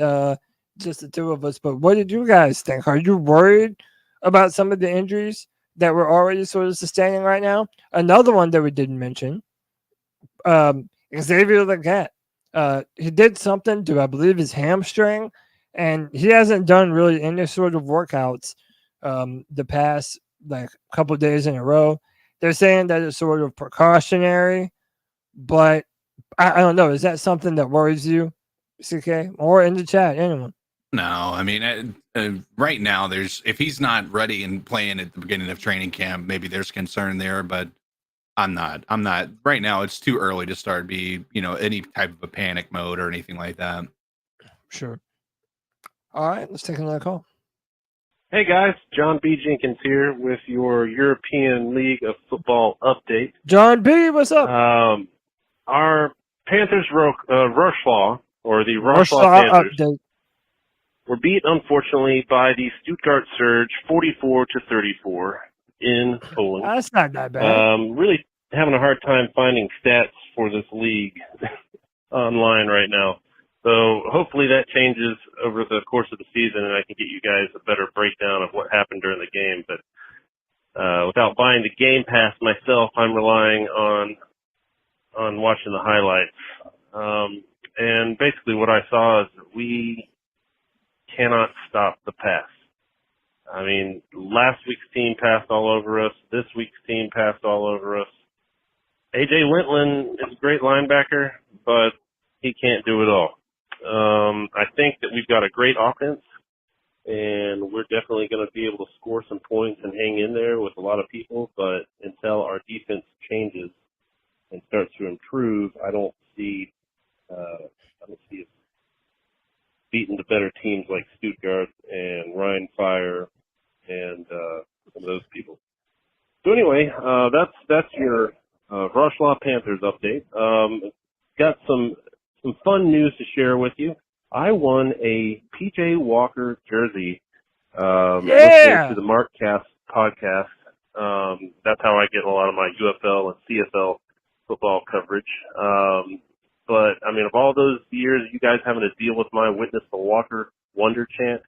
just the two of us. But what did you guys think? Are you worried about some of the injuries that we're already sort of sustaining right now? Another one that we didn't mention, Xavier Legette. He did something to, I believe, his hamstring, and he hasn't done really any sort of workouts the past couple of days in a row. They're saying that it's sort of precautionary, but I don't know. Is that something that worries you, CK, or in the chat, anyone? No, I mean, right now, if he's not ready and playing at the beginning of training camp, maybe there's concern there, but I'm not right now. It's too early to start any type of a panic mode or anything like that. Sure. All right, let's take another call. Hey guys, John B. Jenkins here with your European League of Football update. John B., what's up? Our Panthers Rochlaw, or the Rochlaw Panthers, update. were beat unfortunately by the Stuttgart Surge 44-34 in Poland. That's not that bad. Really having a hard time finding stats for this league online right now. So hopefully that changes over the course of the season, and I can get you guys a better breakdown of what happened during the game. But without buying the Game Pass myself, I'm relying on watching the highlights. And basically what I saw is that we cannot stop the pass. I mean, last week's team passed all over us. This week's team passed all over us. A.J. Lintlin is a great linebacker, but he can't do it all. I think that we've got a great offense, and we're definitely going to be able to score some points and hang in there with a lot of people, but until our defense changes and starts to improve, I don't see us beating the better teams like Stuttgart and Rhein Fire and some of those people. So anyway, that's your Rochlaw Panthers update. Got some fun news to share with you. I won a PJ Walker jersey listening to the Markcast podcast. That's how I get a lot of my UFL and CFL football coverage. But, I mean, of all those years you guys having to deal with my Witness the Walker Wonder chant,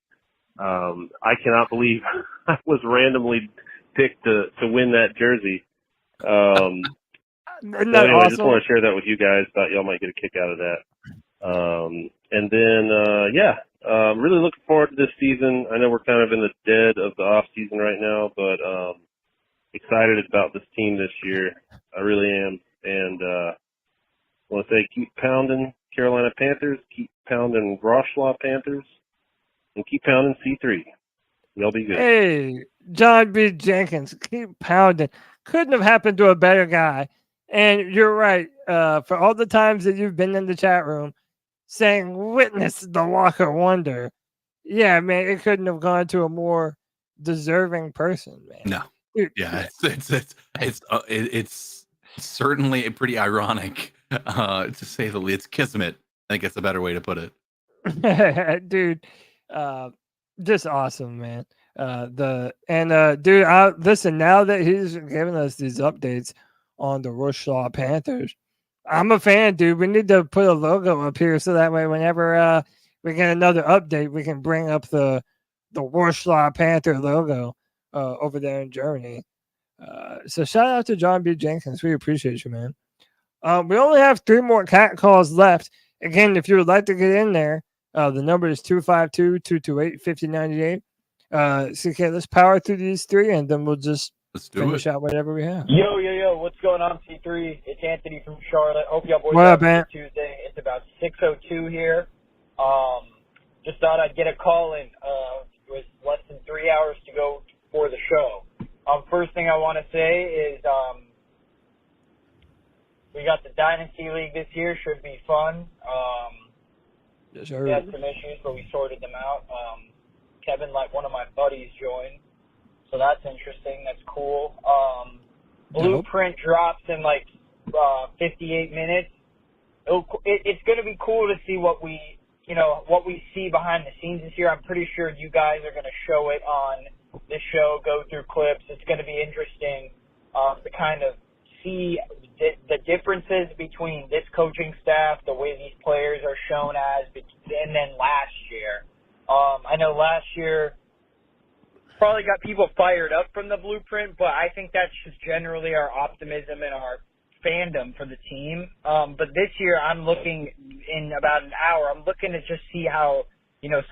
I cannot believe I was randomly picked to win that jersey. Isn't so that anyway, I awesome? just want to share that with you guys. Thought y'all might get a kick out of that. And then, really looking forward to this season. I know we're kind of in the dead of the off season right now, but excited about this team this year. I really am. And I want to say keep pounding Carolina Panthers, keep pounding Rochlaw Panthers, and keep pounding C3. Y'all be good. Hey, John B. Jenkins, keep pounding. Couldn't have happened to a better guy. And you're right. For all the times that you've been in the chat room saying Witness the Walker Wonder, yeah, man, it couldn't have gone to a more deserving person, man. No. Dude, Yeah, it's certainly pretty ironic, to say the least. It's kismet. I think it's a better way to put it. Dude, just awesome, man. Dude, listen, now that he's giving us these updates on the Rochlaw Panthers, I'm a fan, dude. We need to put a logo up here so that way whenever we get another update, we can bring up the Rochlaw Panther logo over there in Germany. So shout out to John B. Jenkins. We appreciate you, man. We only have 3 more cat calls left. Again, if you would like to get in there, the number is 252-228-5098. CK, let's power through these 3, and then we'll just finish out whatever we have. Yo, what's going on, C3? It's Anthony from Charlotte. Hope y'all boys what have up, man? Tuesday. It's about 6:02 here. Just thought I'd get a call in. With less than 3 hours to go for the show. First thing I want to say is we got the Dynasty League this year. Should be fun. Yes, sir. We had some issues, but we sorted them out. Kevin, like one of my buddies, joined. So that's interesting. That's cool. Blueprint drops in like 58 minutes. It's going to be cool to see what we see behind the scenes this year. I'm pretty sure you guys are going to show it on this show, go through clips. It's going to be interesting to kind of see the differences between this coaching staff, the way these players are shown as, and then last year. I know last year probably got people fired up from the blueprint, but I think that's just generally our optimism and our fandom for the team. But this year I'm looking in about an hour. I'm looking to just see how,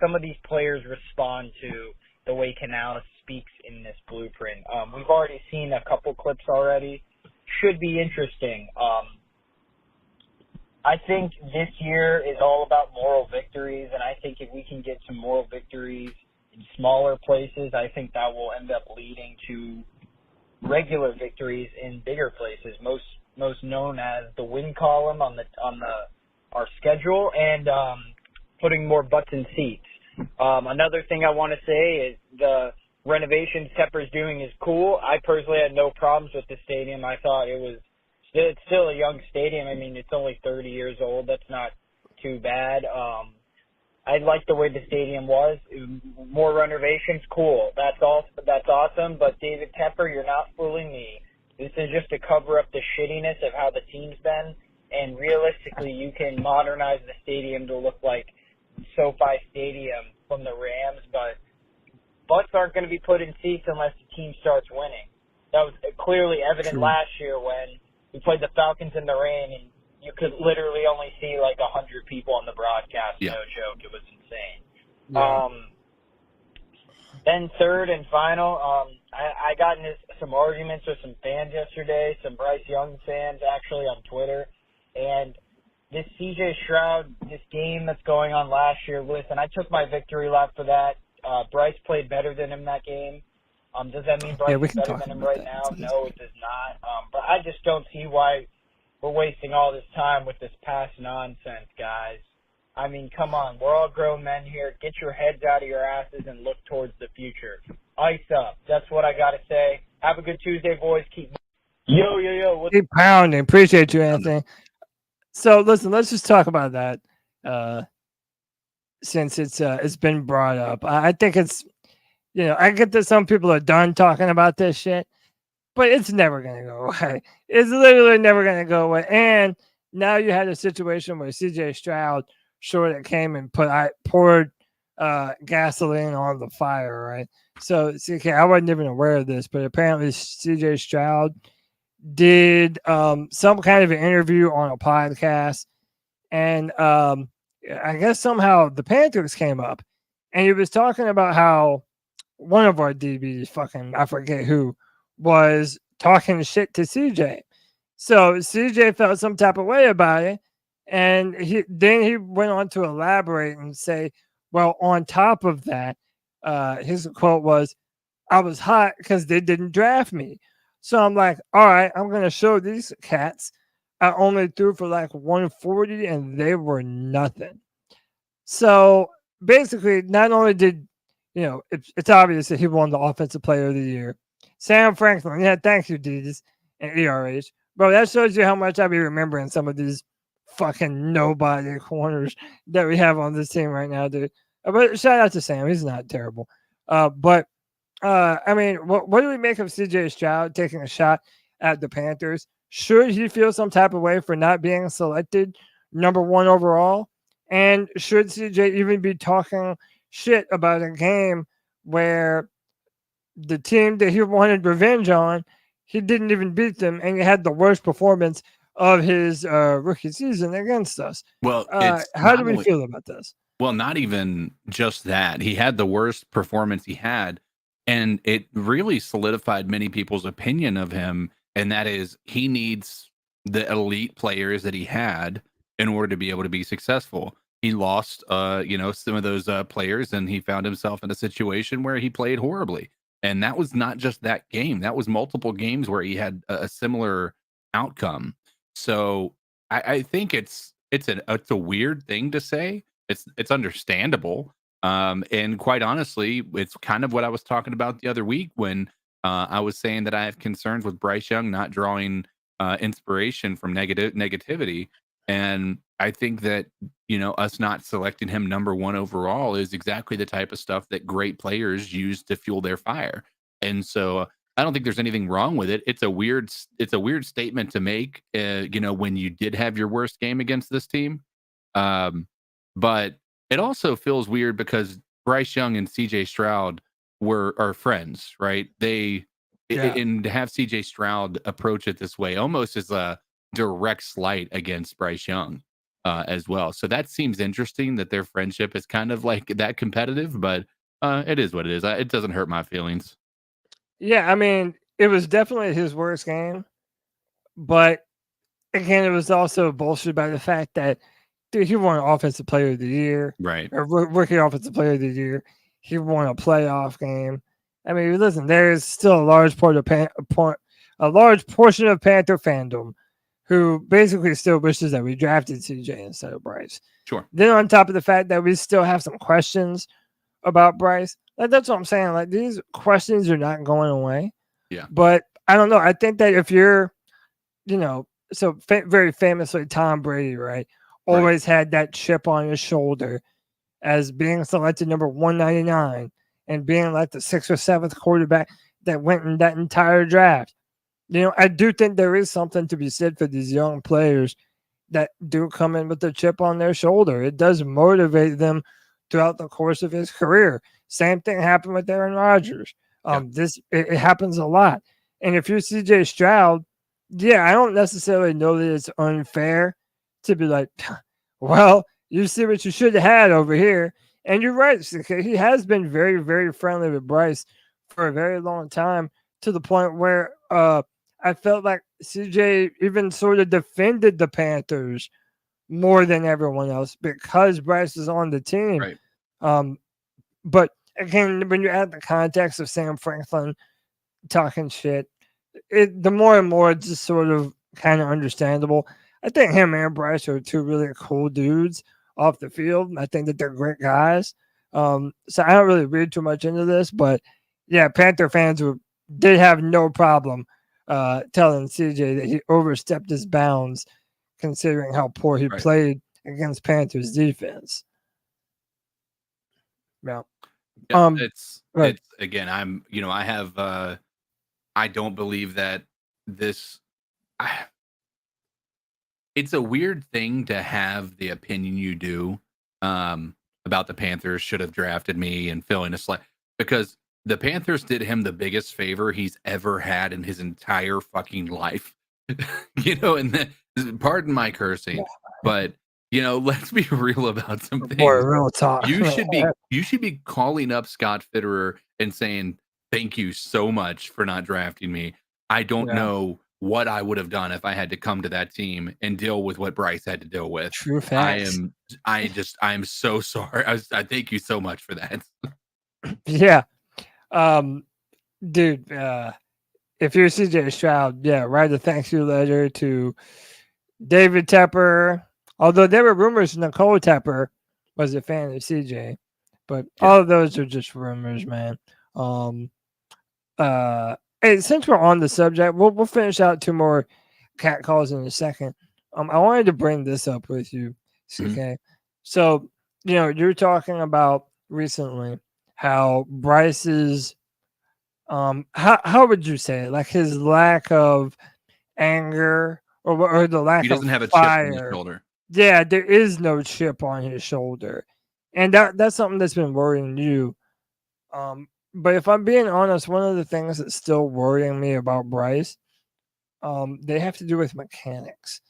some of these players respond to the way Canales speaks in this blueprint. We've already seen a couple clips already. Should be interesting. I think this year is all about moral victories, and I think if we can get some moral victories in smaller places, I think that will end up leading to regular victories in bigger places, most known as the win column on our schedule, and putting more butts in seats. Another thing I want to say is the renovations Tepper's doing is cool. I personally had no problems with the stadium. I thought it's still a young stadium. I mean, it's only 30 years old. That's not too bad. I like the way the stadium was. More renovations, cool. That's awesome. But David Tepper, you're not fooling me. This is just to cover up the shittiness of how the team's been. And realistically, you can modernize the stadium to look like SoFi Stadium from the Rams, but butts aren't going to be put in seats unless the team starts winning. That was clearly evident last year when we played the Falcons in the rain, and you could literally only see like 100 people on the broadcast. Yeah. No joke. It was insane. Yeah. Then third and final, I got into some arguments with some fans yesterday, some Bryce Young fans actually on Twitter, and this CJ Stroud, this game that's going on last year, listen, I took my victory lap for that. Bryce played better than him that game. Does that mean Bryce is better than him right now? No, it does not. But I just don't see why we're wasting all this time with this past nonsense, guys. I mean, come on. We're all grown men here. Get your heads out of your asses and look towards the future. Ice up. That's what I got to say. Have a good Tuesday, boys. Keep yo. Keep pounding. Appreciate you, Anthony. So, listen, let's just talk about that since it's been brought up. I think it's, I get that some people are done talking about this shit, but it's never going to go away. It's literally never going to go away. And now you had a situation where CJ Stroud sort of came and poured gasoline on the fire, right? So, CK, I wasn't even aware of this, but apparently CJ Stroud did some kind of an interview on a podcast, and I guess somehow the Panthers came up, and he was talking about how one of our DBs, I forget who, was talking shit to CJ. So CJ felt some type of way about it, and then he went on to elaborate and say, well, on top of that, his quote was, "I was hot because they didn't draft me." So I'm like, all right, I'm going to show these cats I only threw for like 140 and they were nothing. So basically, not only did, it's obvious that he won the Offensive Player of the Year. Sam Franklin, yeah, thank you, Dedes and ERH. Bro, that shows you how much I be remembering some of these fucking nobody corners that we have on this team right now, dude. But shout out to Sam. He's not terrible. I mean, what do we make of CJ Stroud taking a shot at the Panthers? Should he feel some type of way for not being selected number 1 overall? And should CJ even be talking shit about a game where the team that he wanted revenge on, he didn't even beat them, and he had the worst performance of his rookie season against us? Well, how do we feel about this? Well, not even just that. He had the worst performance he had. And it really solidified many people's opinion of him. And that is, he needs the elite players that he had in order to be able to be successful. He lost, some of those players, and he found himself in a situation where he played horribly. And that was not just that game. That was multiple games where he had a similar outcome. So I think it's a weird thing to say. It's understandable. And quite honestly, it's kind of what I was talking about the other week when I was saying that I have concerns with Bryce Young not drawing inspiration from negativity. And I think that, us not selecting him number 1 overall is exactly the type of stuff that great players use to fuel their fire. And so I don't think there's anything wrong with it. It's a weird statement to make, when you did have your worst game against this team. But it also feels weird because Bryce Young and CJ Stroud are friends, right? And to have CJ Stroud approach it this way almost is a direct slight against Bryce Young as well. So that seems interesting that their friendship is kind of like that competitive, but it is what it is. It doesn't hurt my feelings. Yeah, I mean, it was definitely his worst game, but again, it was also bolstered by the fact that, dude, he won Offensive Player of the Year, right? Or Rookie Offensive Player of the Year. He won a playoff game. I mean, listen, there is still a large a large portion of Panther fandom who basically still wishes that we drafted CJ instead of Bryce. Sure. Then on top of the fact that we still have some questions about Bryce, that's what I'm saying. Like, these questions are not going away. Yeah. But I don't know. I think that if you're, very famously, Tom Brady, right, always had that chip on his shoulder as being selected number 199 and being like the 6th or 7th quarterback that went in that entire draft. I do think there is something to be said for these young players that do come in with a chip on their shoulder. It does motivate them throughout the course of his career. Same thing happened with Aaron Rodgers. It happens a lot. And if you're CJ Stroud, I don't necessarily know that it's unfair to be like, well, you see what you should have had over here. And you're right. He has been very, very friendly with Bryce for a very long time, to the point where I felt like CJ even sort of defended the Panthers more than everyone else because Bryce is on the team. Right. But again, when you add the context of Sam Franklin talking shit, the more and more it's just sort of kind of understandable. I think him and Bryce are two really cool dudes off the field. I think that they're great guys. So I don't really read too much into this, but yeah, Panther fans did have no problem telling CJ that he overstepped his bounds, considering how poor he played against Panthers defense. Yeah. It's again, I don't believe that this. It's a weird thing to have the opinion you do about the Panthers should have drafted me and filling a slot, because the Panthers did him the biggest favor he's ever had in his entire fucking life. And pardon my cursing, but let's be real about some things. Boy, real talk. You should be calling up Scott Fitterer and saying, thank you so much for not drafting me. I don't know what I would have done if I had to come to that team and deal with what Bryce had to deal with. True facts. I am so sorry. I thank you so much for that. Yeah. Dude, if you're CJ Stroud, write a thank you letter to David Tepper. Although there were rumors Nicole Tepper was a fan of CJ, but all of those are just rumors, man. Hey, since we're on the subject, we'll finish out 2 more cat calls in a second. I wanted to bring this up with you, okay? So, you're talking about recently how Bryce's how would you say it? Like his lack of anger or the lack of he doesn't have a fire. chip on his shoulder. Yeah, there is no chip on his shoulder, and that's something that's been worrying you. But if I'm being honest, one of the things that's still worrying me about Bryce, they have to do with mechanics.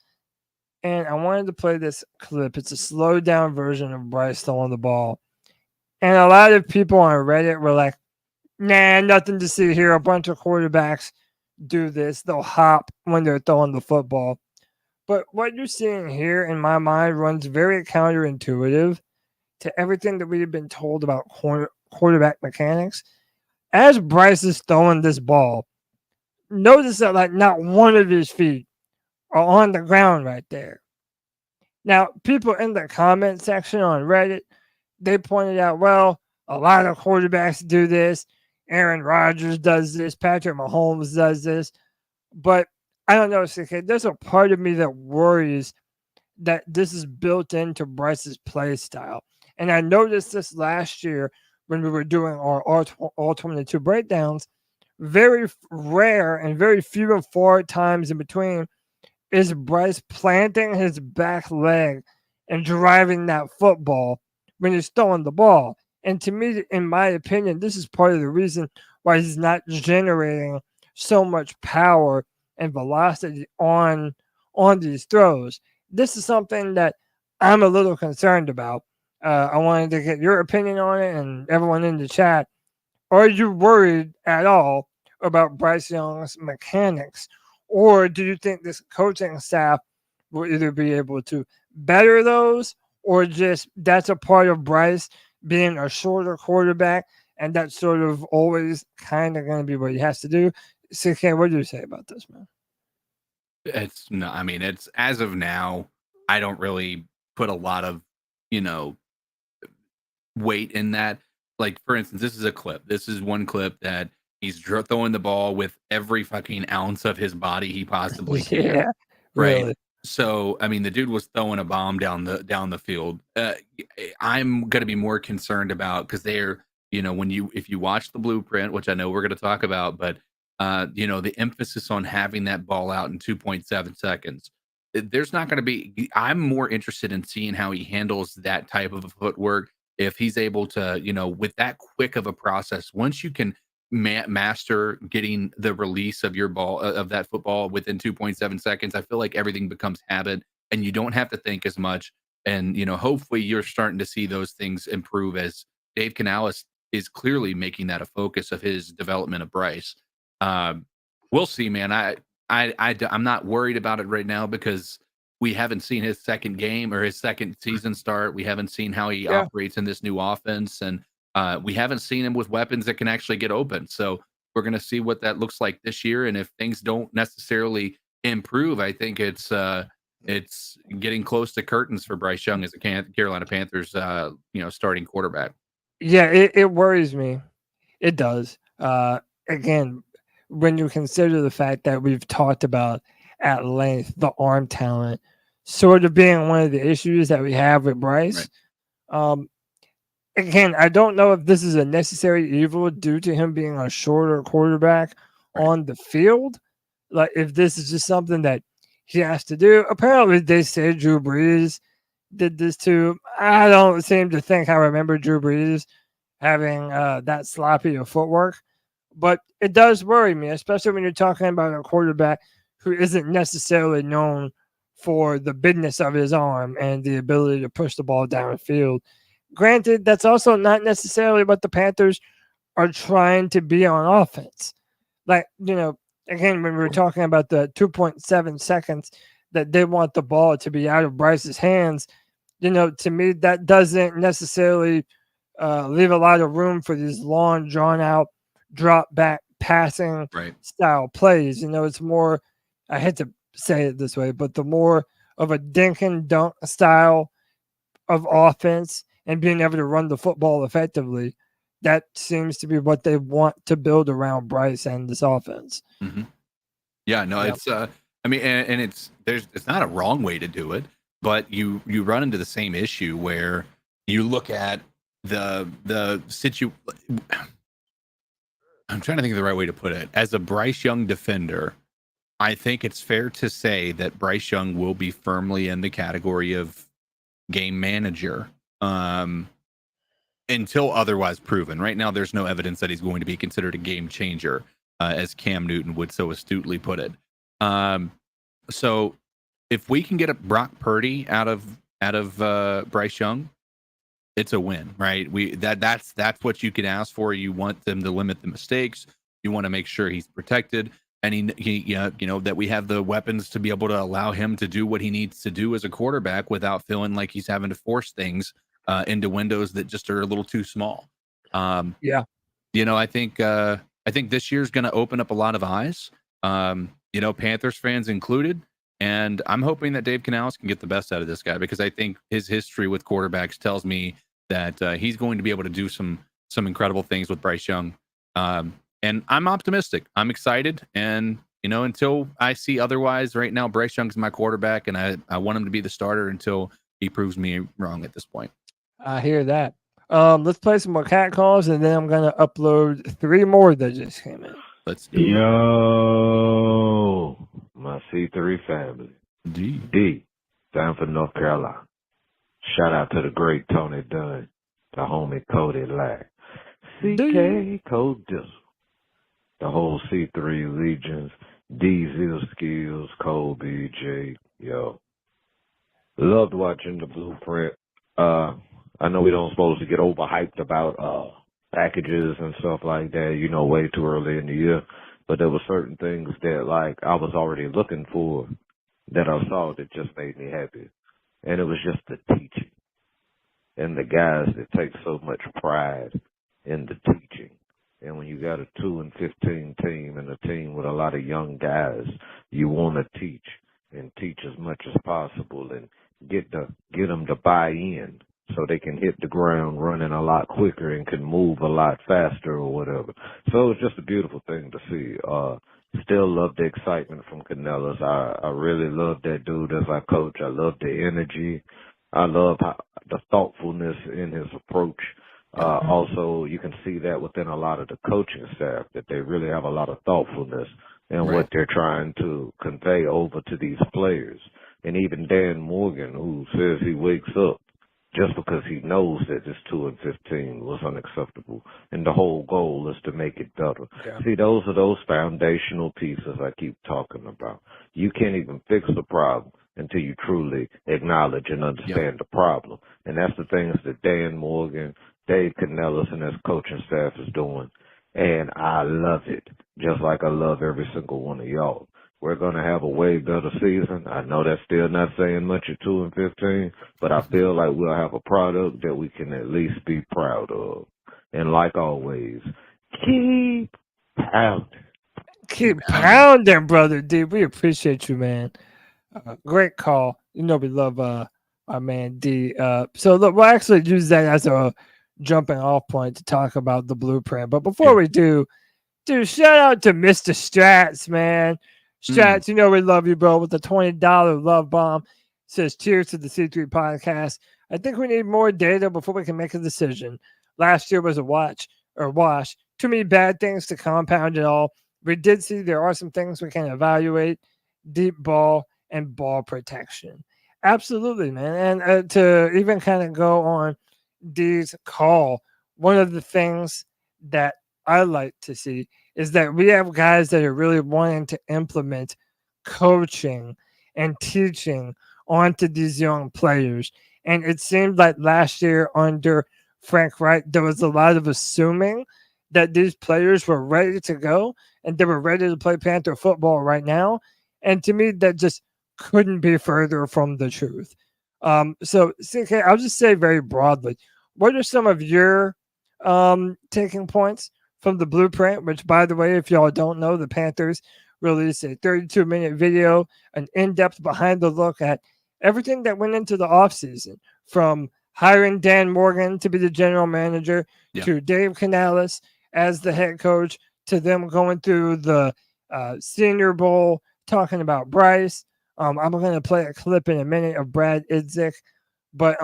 And I wanted to play this clip. It's a slowed down version of Bryce throwing the ball. And a lot of people on Reddit were like, nah, nothing to see here. A bunch of quarterbacks do this. They'll hop when they're throwing the football. But what you're seeing here, in my mind, runs very counterintuitive to everything that we've been told about quarterback mechanics. As Bryce is throwing this ball, notice that like not one of his feet are on the ground right there. Now, people in the comment section on Reddit, they pointed out, well, a lot of quarterbacks do this. Aaron Rodgers does this. Patrick Mahomes does this. But I don't know, CK, there's a part of me that worries that this is built into Bryce's play style. And I noticed this last year when we were doing our all 22 breakdowns. Very rare and very few and far times in between is Bryce planting his back leg and driving that football when he's throwing the ball. And to me, in my opinion, this is part of the reason why he's not generating so much power and velocity on these throws. This is something that I'm a little concerned about. I wanted to get your opinion on it and everyone in the chat. Are you worried at all about Bryce Young's mechanics? Or do you think this coaching staff will either be able to better those, or just that's a part of Bryce being a shorter quarterback and that's sort of always kind of going to be what he has to do. CK, what do you say about this, man? It's no, I mean, it's as of now, I don't really put a lot of, weight in that. Like, for instance, this is a clip. This is one clip that he's throwing the ball with every fucking ounce of his body he possibly can. Yeah, right. really. So, I mean, the dude was throwing a bomb down the field. I'm going to be more concerned about, because they're, if you watch the blueprint, which I know we're going to talk about, but the emphasis on having that ball out in 2.7 seconds. There's not going to be. I'm more interested in seeing how he handles that type of footwork. If he's able to, with that quick of a process, once you can master getting the release of your ball, of that football within 2.7 seconds, I feel like everything becomes habit and you don't have to think as much. And, hopefully you're starting to see those things improve as Dave Canales is clearly making that a focus of his development of Bryce. We'll see, man. I'm not worried about it right now because we haven't seen his second game or his second season start. We haven't seen how he operates in this new offense, and we haven't seen him with weapons that can actually get open. So we're going to see what that looks like this year. And if things don't necessarily improve, I think it's getting close to curtains for Bryce Young as a Carolina Panthers, starting quarterback. Yeah, it worries me. It does. Again, when you consider the fact that we've talked about at length the arm talent sort of being one of the issues that we have with Bryce. Right. Again, I don't know if this is a necessary evil due to him being a shorter quarterback on the field. Like, if this is just something that he has to do. Apparently, they say Drew Brees did this too. I don't seem to think I remember Drew Brees having that sloppy of footwork. But it does worry me, especially when you're talking about a quarterback who isn't necessarily known for the bigness of his arm and the ability to push the ball downfield. Granted, that's also not necessarily what the Panthers are trying to be on offense. Like, again, when we're talking about the 2.7 seconds that they want the ball to be out of Bryce's hands, to me, that doesn't necessarily leave a lot of room for these long, drawn-out, drop-back passing style plays. It's more, I hate to say it this way, but the more of a dink and dunk style of offense and being able to run the football effectively, that seems to be what they want to build around Bryce and this offense. Mm-hmm. Yeah, no, it's and it's not a wrong way to do it, but you run into the same issue where you look at the situation. I'm trying to think of the right way to put it. As a Bryce Young defender, I think it's fair to say that Bryce Young will be firmly in the category of game manager until otherwise proven. Right now, there's no evidence that he's going to be considered a game changer, as Cam Newton would so astutely put it. So if we can get a Brock Purdy out of Bryce Young, it's a win, right? That's what you can ask for. You want them to limit the mistakes. You want to make sure he's protected, and he that we have the weapons to be able to allow him to do what he needs to do as a quarterback without feeling like he's having to force things into windows that just are a little too small. I think this year's going to open up a lot of eyes. Panthers fans included. And I'm hoping that Dave Canales can get the best out of this guy, because I think his history with quarterbacks tells me that he's going to be able to do some incredible things with Bryce Young. And I'm optimistic. I'm excited. And, until I see otherwise, right now, Bryce Young's my quarterback, and I want him to be the starter until he proves me wrong at this point. I hear that. Let's play some more cat calls, and then I'm going to upload 3 more that just came in. Let's do it. Yo, my C3 family. D. Stanford, North Carolina. Shout out to the great Tony Dunn, the homie Cody Lack, CK Code Dizzle, the whole C3 Legions, Diesel Skills, Cole BJ. Yo, loved watching the blueprint. I know we don't supposed to get overhyped about packages and stuff like that, way too early in the year. But there were certain things that, I was already looking for that I saw that just made me happy. And it was just the teaching and the guys that take so much pride in the teaching. And when you got a 2-15 team and a team with a lot of young guys, you want to teach and teach as much as possible and get them to buy in so they can hit the ground running a lot quicker and can move a lot faster or whatever. So it's just a beautiful thing to see. Still love the excitement from Canellis. I really love that dude as our coach. I love the energy. I love the thoughtfulness in his approach. Also, you can see that within a lot of the coaching staff, that they really have a lot of thoughtfulness in what they're trying to convey over to these players. And even Dan Morgan, who says he wakes up just because he knows that this 2-15 was unacceptable. And the whole goal is to make it better. Yeah. See, those are those foundational pieces I keep talking about. You can't even fix the problem until you truly acknowledge and understand the problem. And that's the things that Dan Morgan, Dave Canellis, and his coaching staff is doing. And I love it, just like I love every single one of y'all. We're going to have a way better season. I know that's still not saying much at 2-15, but I feel like we'll have a product that we can at least be proud of. And like always, keep pounding. Keep pounding, brother D. We appreciate you, man. Great call. You know we love our man D. So look, we'll actually use that as a jumping off point to talk about the blueprint. But before we do, dude, shout out to Mr. Strats, man. Strats, you know we love you, bro, with the $20 love bomb. Says cheers to the C3 podcast. I think we need more data before we can make a decision. Last year was a wash. Too many bad things to compound it all. We did see there are some things we can evaluate. Deep ball and ball protection. Absolutely, man. And to even kind of go on D's call, one of the things that I like to see is that we have guys that are really wanting to implement coaching and teaching onto these young players. And it seemed like last year under Frank Reich, there was a lot of assuming that these players were ready to go and they were ready to play Panther football right now. And to me, that just couldn't be further from the truth. So, CK, I'll just say very broadly, what are some of your taking points from the blueprint, which, by the way, if y'all don't know, the Panthers released a 32-minute video, an in-depth behind the look at everything that went into the offseason, from hiring Dan Morgan to be the general manager to Dave Canellis as the head coach, to them going through the Senior Bowl, talking about Bryce. I'm going to play a clip in a minute of Brad Idzik. But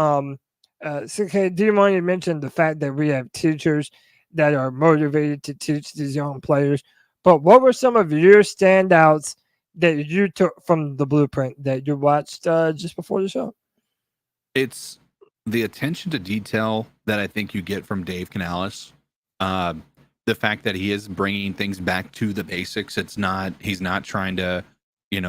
CK, do you want to mention the fact that we have teachers that are motivated to teach these young players? But what were some of your standouts that you took from the blueprint that you watched just before the show? It's the attention to detail that I think you get from Dave Canellis. The fact that he is bringing things back to the basics. He's not trying to,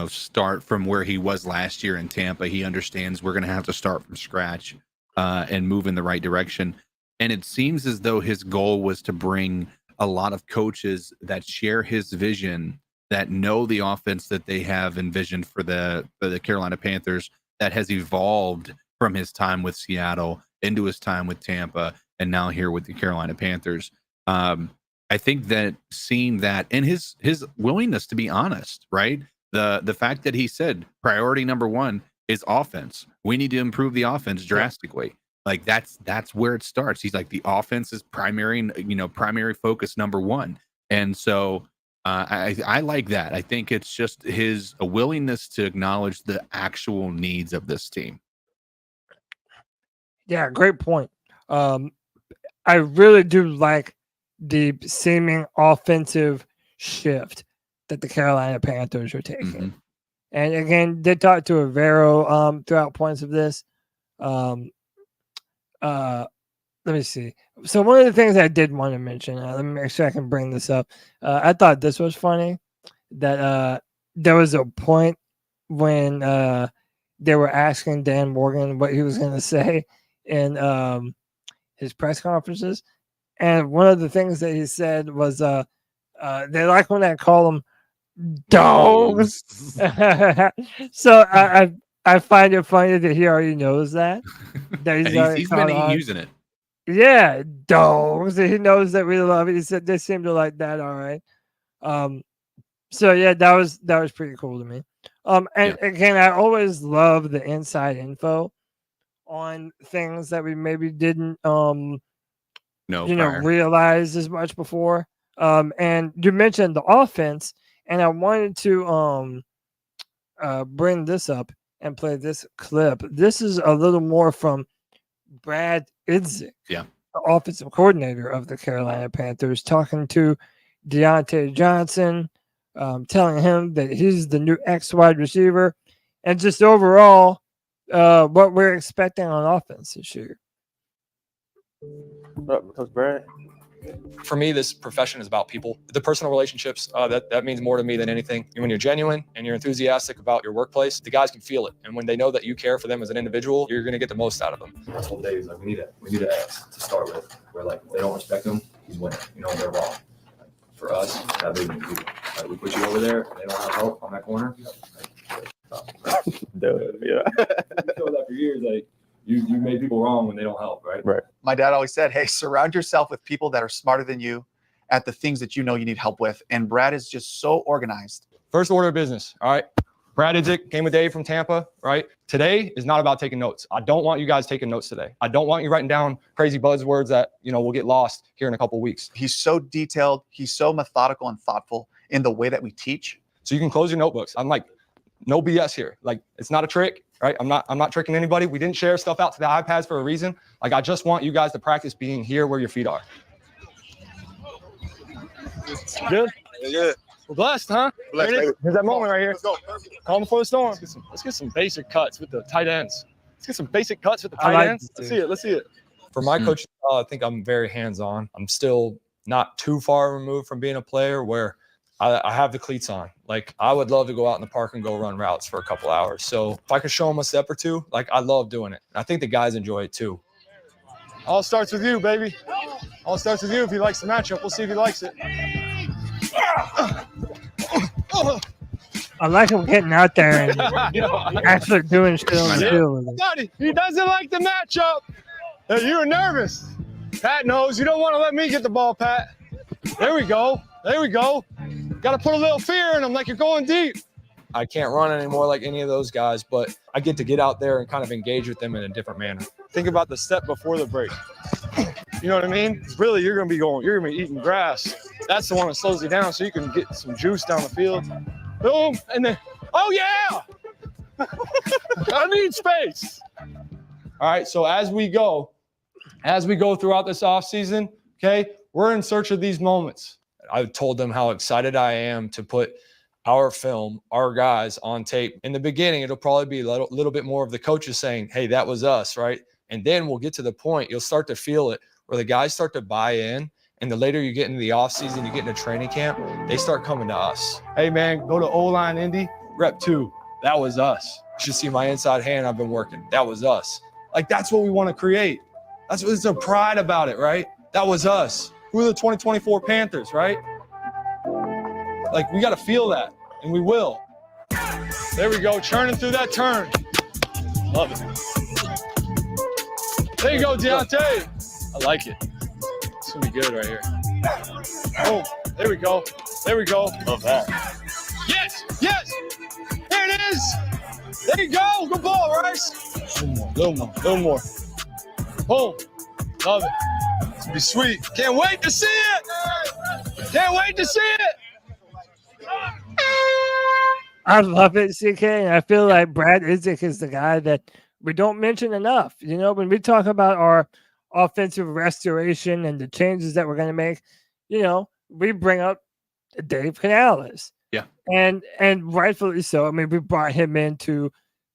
start from where he was last year in Tampa. He understands we're going to have to start from scratch and move in the right direction. And it seems as though his goal was to bring a lot of coaches that share his vision, that know the offense that they have envisioned for the Carolina Panthers, that has evolved from his time with Seattle into his time with Tampa and now here with the Carolina Panthers. I think that seeing that and his willingness to be honest, right? The fact that he said priority number one is offense. We need to improve the offense drastically. Like that's where it starts. He's like, the offense is primary focus number one. And so I like that. I think it's just his willingness to acknowledge the actual needs of this team. Yeah, great point. I really do like the seeming offensive shift that the Carolina Panthers are taking. Mm-hmm. And again, they talked to Avero throughout points of this. Let me see. So one of the things I did want to mention, let me make sure I can bring this up. I thought this was funny, that there was a point when they were asking Dan Morgan what he was going to say in his press conferences. And one of the things that he said was they like when I call them dogs. So I find it funny that he already knows that. He's been using it. Yeah, dogs. He knows that we love it. He said they seem to like that. All right. So yeah, that was pretty cool to me. And again, I always love the inside info on things that we maybe didn't realize as much before. And you mentioned the offense, and I wanted to bring this up and play this clip. This is a little more from Brad Idzik, the offensive coordinator of the Carolina Panthers, talking to Deontay Johnson, telling him that he's the new X wide receiver, and just overall what we're expecting on offense this year. Coach Brad? For me, this profession is about people. The personal relationships, that means more to me than anything. And when you're genuine and you're enthusiastic about your workplace, the guys can feel it. And when they know that you care for them as an individual, you're going to get the most out of them. That's whole day is like, we need an X to start with. Where like, if they don't respect him, he's winning. They're wrong. Like, for us, that big people. Like, we put you over there, and they don't have help on that corner. Dude, yeah. We feel that for years, like, You made people wrong when they don't help, right? Right. My dad always said, hey, surround yourself with people that are smarter than you at the things that you know you need help with. And Brad is just so organized. First order of business, all right? Brad Idzik came with Dave from Tampa, right? Today is not about taking notes. I don't want you guys taking notes today. I don't want you writing down crazy buzzwords that, will get lost here in a couple of weeks. He's so detailed. He's so methodical and thoughtful in the way that we teach. So you can close your notebooks. I'm like, no BS here. Like, it's not a trick. Right? I'm not tricking anybody. We didn't share stuff out to the iPads for a reason. Like, I just want you guys to practice being here where your feet are. Good? Yeah. We're blessed, huh? Blessed, Here's that Come moment on. right here. Let's go. Calm before the storm. Let's get some basic cuts with the tight ends. Let's get some basic cuts with the tight ends. Let's see it. For my coach, I think I'm very hands-on. I'm still not too far removed from being a player where I have the cleats on. Like, I would love to go out in the park and go run routes for a couple hours. So if I could show them a step or two, like, I love doing it. I think the guys enjoy it too. All starts with you, baby. All starts with you. If he likes the matchup, we'll see if he likes it. I like him getting out there and actually doing shit on the field. Buddy, he doesn't like the matchup. Hey, you were nervous. Pat knows. You don't want to let me get the ball, Pat. There we go. Got to put a little fear in them like you're going deep. I can't run anymore like any of those guys, but I get to get out there and kind of engage with them in a different manner. Think about the step before the break. You know what I mean? Really, you're going to be eating grass. That's the one that slows you down so you can get some juice down the field. Boom, and then, oh yeah! I need space. All right, so as we go throughout this offseason, okay, we're in search of these moments. I've told them how excited I am to put our film, our guys on tape. In the beginning, it'll probably be a little bit more of the coaches saying, hey, that was us, right? And then we'll get to the point, you'll start to feel it, where the guys start to buy in. And the later you get into the offseason, you get into training camp, they start coming to us. Hey, man, go to O-line Indy, rep 2. That was us. You should see my inside hand I've been working. That was us. Like, that's what we want to create. That's what it's a pride about it, right? That was us. Who are the 2024 Panthers, right? Like, we got to feel that, and we will. There we go, churning through that turn. Love it. There you go, Deontay. I like it. It's going to be good right here. Oh, there we go. Love that. Yes. There it is. There you go. Good ball, Rice. A little more. Boom. Love it. It's going to be sweet. Can't wait to see it. I love it, CK, and I feel like Brad Idzik is the guy that we don't mention enough. When we talk about our offensive restoration and the changes that we're going to make, we bring up Dave Canales. Yeah. And rightfully so. I mean, we brought him in to,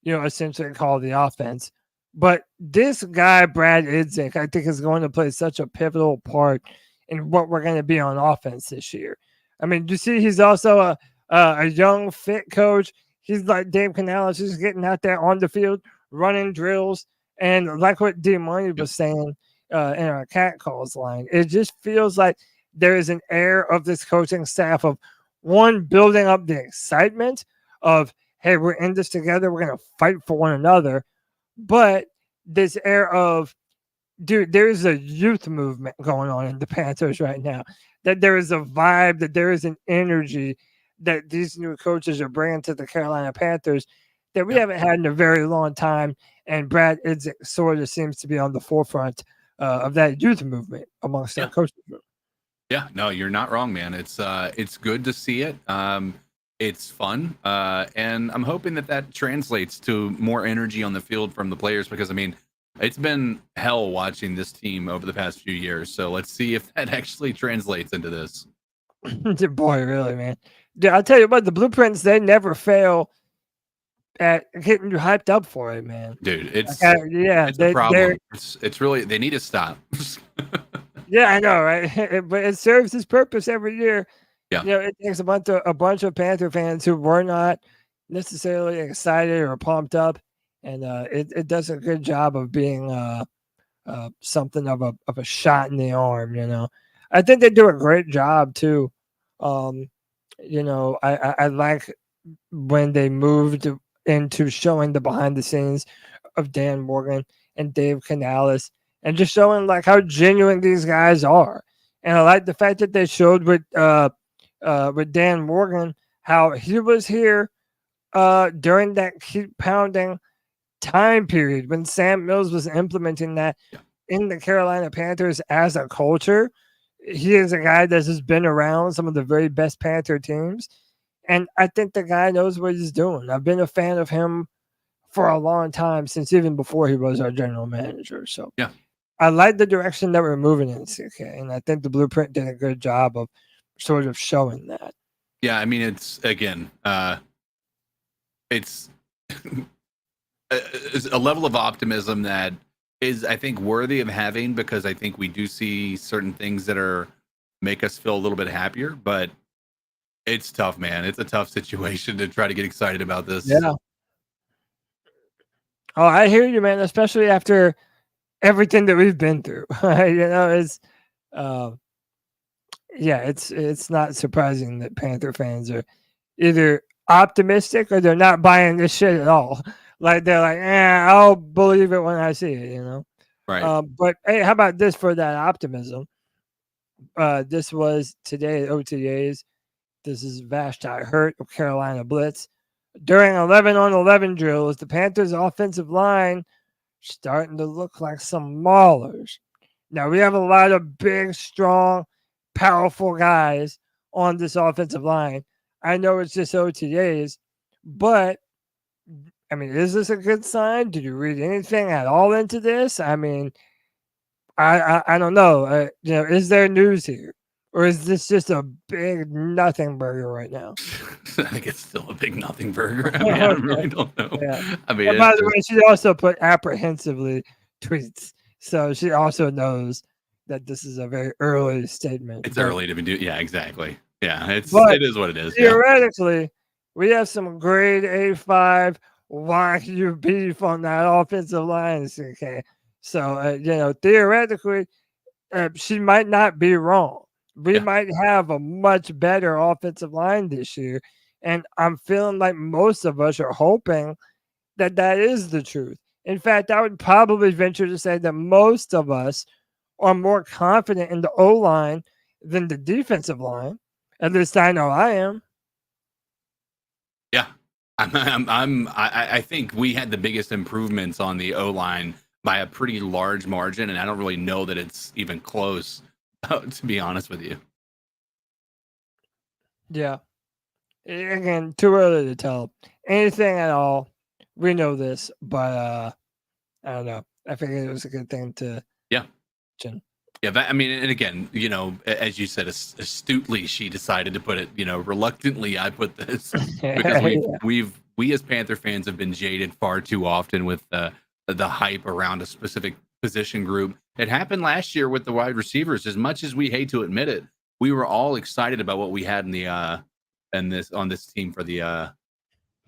essentially call the offense. But this guy, Brad Idzik, I think is going to play such a pivotal part in what we're going to be on offense this year. I mean, you see, he's also a young, fit coach. He's like Dave Canales. He's getting out there on the field, running drills. And like what D Money was saying in our cat calls line, it just feels like there is an air of this coaching staff of, one, building up the excitement of, hey, we're in this together. We're going to fight for one another. But this air of dude, there's a youth movement going on in the Panthers right now. That there is a vibe, that there is an energy that these new coaches are bringing to the Carolina Panthers that we haven't had in a very long time. And Brad Idzik sort of seems to be on the forefront of that youth movement amongst our coaches. Yeah, no, you're not wrong, man. It's good to see it. It's fun, and I'm hoping that translates to more energy on the field from the players, because I mean, it's been hell watching this team over the past few years. So let's see if that actually translates into this. Boy, really, man. Dude, I'll tell you what, the Blueprints, they never fail at getting you hyped up for it, man. Dude, it's it's a problem. It's really, they need to stop. Yeah, I know, right? But it serves its purpose every year. Yeah. You know, it takes a bunch of Panther fans who were not necessarily excited or pumped up, and it does a good job of being something of a shot in the arm. You know, I think they do a great job too. You know, I like when they moved into showing the behind the scenes of Dan Morgan and Dave Canales, and just showing like how genuine these guys are. And I like the fact that they showed with Dan Morgan how he was here during that keep pounding time period when Sam Mills was implementing that in the Carolina Panthers as a culture. He is a guy that has been around some of the very best Panther teams, and I think the guy knows what he's doing. I've been a fan of him for a long time, since even before he was our general manager. So yeah, I like the direction that we're moving in, CK, and I think the Blueprint did a good job of sort of showing that. Yeah, I mean, it's again, it's a level of optimism that is, I think, worthy of having, because I think we do see certain things that make us feel a little bit happier, but it's tough, man. It's a tough situation to try to get excited about this. Yeah. Oh, I hear you, man, especially after everything that we've been through. You know, it's not surprising that Panther fans are either optimistic or they're not buying this shit at all. Like, they're like, I'll believe it when I see it, you know? Right. But hey, how about this for that optimism? This was today at OTAs. This is Vashti Hurt of Carolina Blitz. During 11-on-11 drills, the Panthers' offensive line starting to look like some maulers. Now, we have a lot of big, strong, powerful guys on this offensive line. I know it's just OTAs, but I mean, is this a good sign? Did you read anything at all into this? I mean, I don't know. You know, is there news here, or is this just a big nothing burger right now? I think it's still a big nothing burger. I mean, I really don't know. Yeah. I mean, and by the way, she also put apprehensively tweets, so she also knows that this is a very early statement. It's early to be doing. Yeah, exactly. Yeah, it is what it is. Theoretically, we have some grade A5 YQ beef on that offensive line, okay? So, you know, theoretically, she might not be wrong. We might have a much better offensive line this year, and I'm feeling like most of us are hoping that that is the truth. In fact, I would probably venture to say that most of us are more confident in the O-line than the defensive line. At least I know I am. Yeah. I think we had the biggest improvements on the O-line by a pretty large margin, and I don't really know that it's even close, to be honest with you. Yeah. Again, too early to tell anything at all. We know this, but I don't know. I figured it was a good thing to mention. Yeah, I mean, and again, you know, as you said, astutely, she decided to put it, you know, reluctantly, I put this because we as Panther fans have been jaded far too often with the hype around a specific position group. It happened last year with the wide receivers. As much as we hate to admit it, we were all excited about what we had in the on this team for the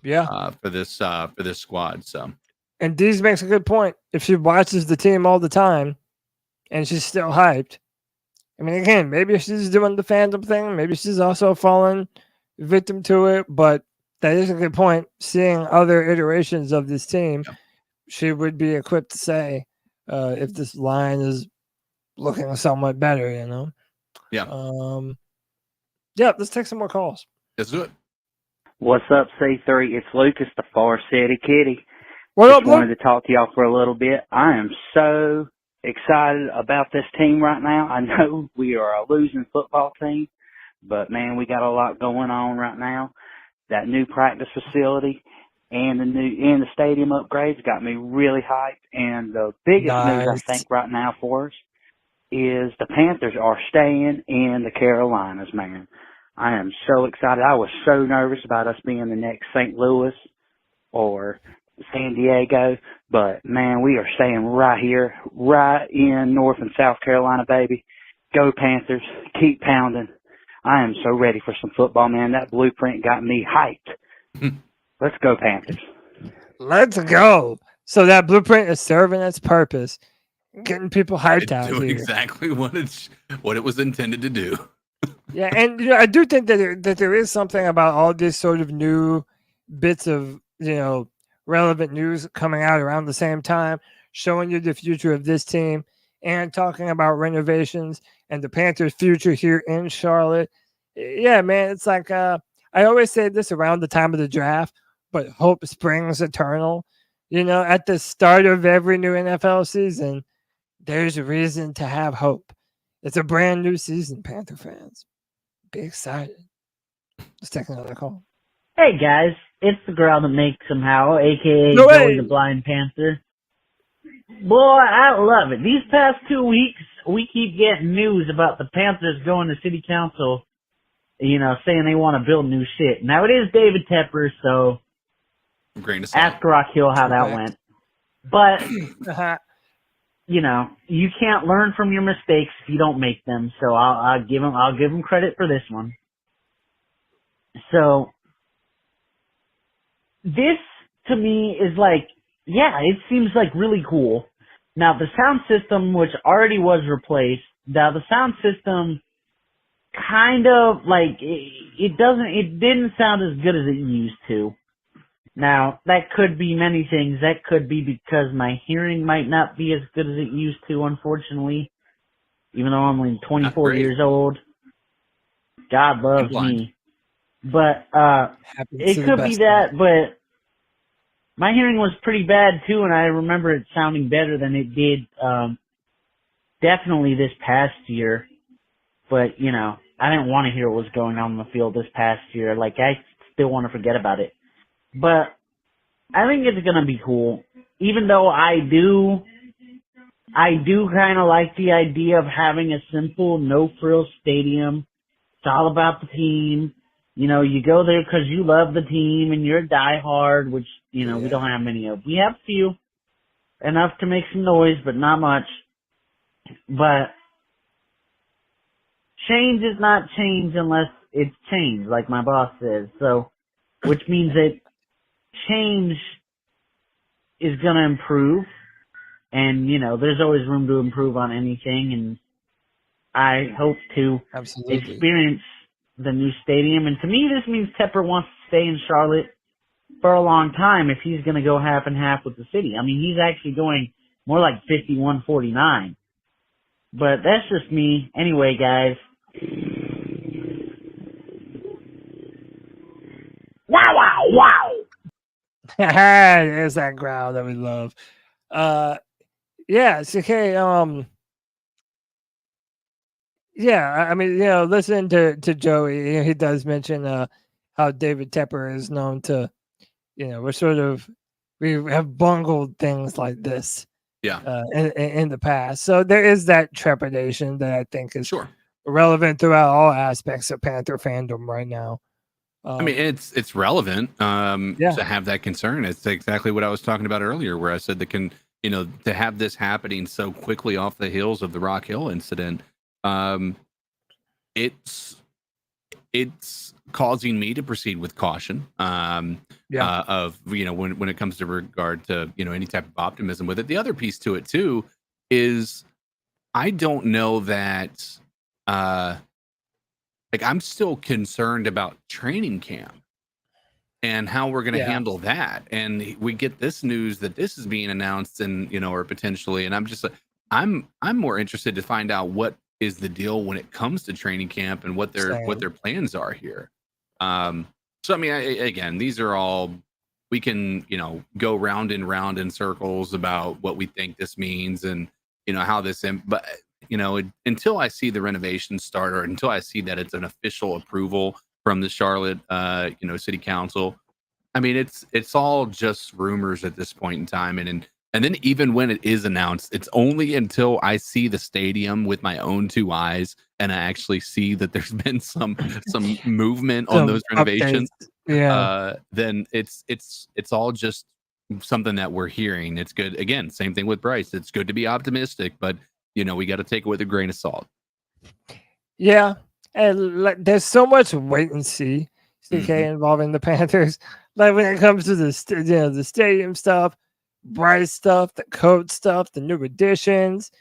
for this squad. So, and Deez makes a good point. If she watches the team all the time and she's still hyped, I mean, again, maybe she's doing the fandom thing. Maybe she's also fallen victim to it. But that is a good point. Seeing other iterations of this team, she would be equipped to say if this line is looking somewhat better, Yeah. Yeah, let's take some more calls. Let's do it. What's up, C3? It's Lucas, the Far City Kitty. What Just up, wanted to talk to y'all for a little bit. I am so excited about this team right now. I know we are a losing football team, but man, we got a lot going on right now. That new practice facility and the stadium upgrades got me really hyped. And the biggest news I think right now for us is the Panthers are staying in the Carolinas, man. I am so excited. I was so nervous about us being the next St. Louis or San Diego, but man, we are staying right here, right in North and South Carolina, baby. Go Panthers. Keep pounding. I am so ready for some football, man. That blueprint got me hyped. Let's go Panthers. Let's go. So that blueprint is serving its purpose, getting people hyped out doing here. exactly what it was intended to do. Yeah, and I do think that there is something about all this sort of new bits of relevant news coming out around the same time, showing you the future of this team and talking about renovations and the Panthers' future here in Charlotte. Yeah, man, it's like I always say this around the time of the draft, but hope springs eternal. At the start of every new NFL season, there's a reason to have hope. It's a brand new season, Panther fans. Be excited. Let's take another call. Hey guys, it's the girl that makes them howl, aka No Joey way. the Blind Panther. Boy, I love it. These past 2 weeks, we keep getting news about the Panthers going to city council, saying they want to build new shit. Now it is David Tepper, so ask Rock Hill how that went. But you can't learn from your mistakes if you don't make them. So I'll give him credit for this one. So this to me is like, yeah, it seems like really cool. Now the sound system, which already was replaced, now the sound system kind of like it didn't sound as good as it used to. Now, that could be many things. That could be because my hearing might not be as good as it used to, unfortunately. Even though I'm only 24 years old. God loves me. But it could be that, but my hearing was pretty bad too, and I remember it sounding better than it did definitely this past year. But, I didn't want to hear what was going on in the field this past year. Like, I still want to forget about it. But I think it's going to be cool, even though I do kind of like the idea of having a simple, no-frills stadium. It's all about the team. You go there because you love the team and you're a diehard, which, we don't have many of. We have few, enough to make some noise, but not much. But change is not change unless it's change, like my boss says. So, which means that change is going to improve, and there's always room to improve on anything, and I hope to experience the new stadium. And to me, this means Tepper wants to stay in Charlotte for a long time if he's going to go half and half with the city. I mean, he's actually going more like 51-49, but that's just me. Anyway, guys. Wow, wow, wow. There's that growl that we love. Yeah, it's okay. Yeah, I mean, listening to Joey, he does mention how David Tepper is known to, we have bungled things like this. Yeah. In the past. So there is that trepidation that I think is relevant throughout all aspects of Panther fandom right now. I mean, it's relevant to have that concern. It's exactly what I was talking about earlier, where I said to have this happening so quickly off the heels of the Rock Hill incident, it's causing me to proceed with caution. When it comes to regard to any type of optimism with it. The other piece to it too is I don't know that. I'm still concerned about training camp. and how we're going to Yeah. handle that. And we get this news that this is being announced and, or potentially, and I'm just like, I'm more interested to find out what is the deal when it comes to training camp and what their plans are here. So I mean, again, these are all, we can, go round and round in circles about what we think this means and, how this, but until I see the renovation start, or until I see that it's an official approval from the Charlotte, city council, I mean, it's all just rumors at this point in time. And then even when it is announced, it's only until I see the stadium with my own two eyes and I actually see that there's been some movement on those renovations. Updates. Yeah. Then it's all just something that we're hearing. It's good. Again, same thing with Bryce. It's good to be optimistic, but we got to take it with a grain of salt. Yeah. And there's so much wait and see, CK, involving the Panthers. Like when it comes to the stadium stuff, Bryce stuff, the coach stuff, the new additions,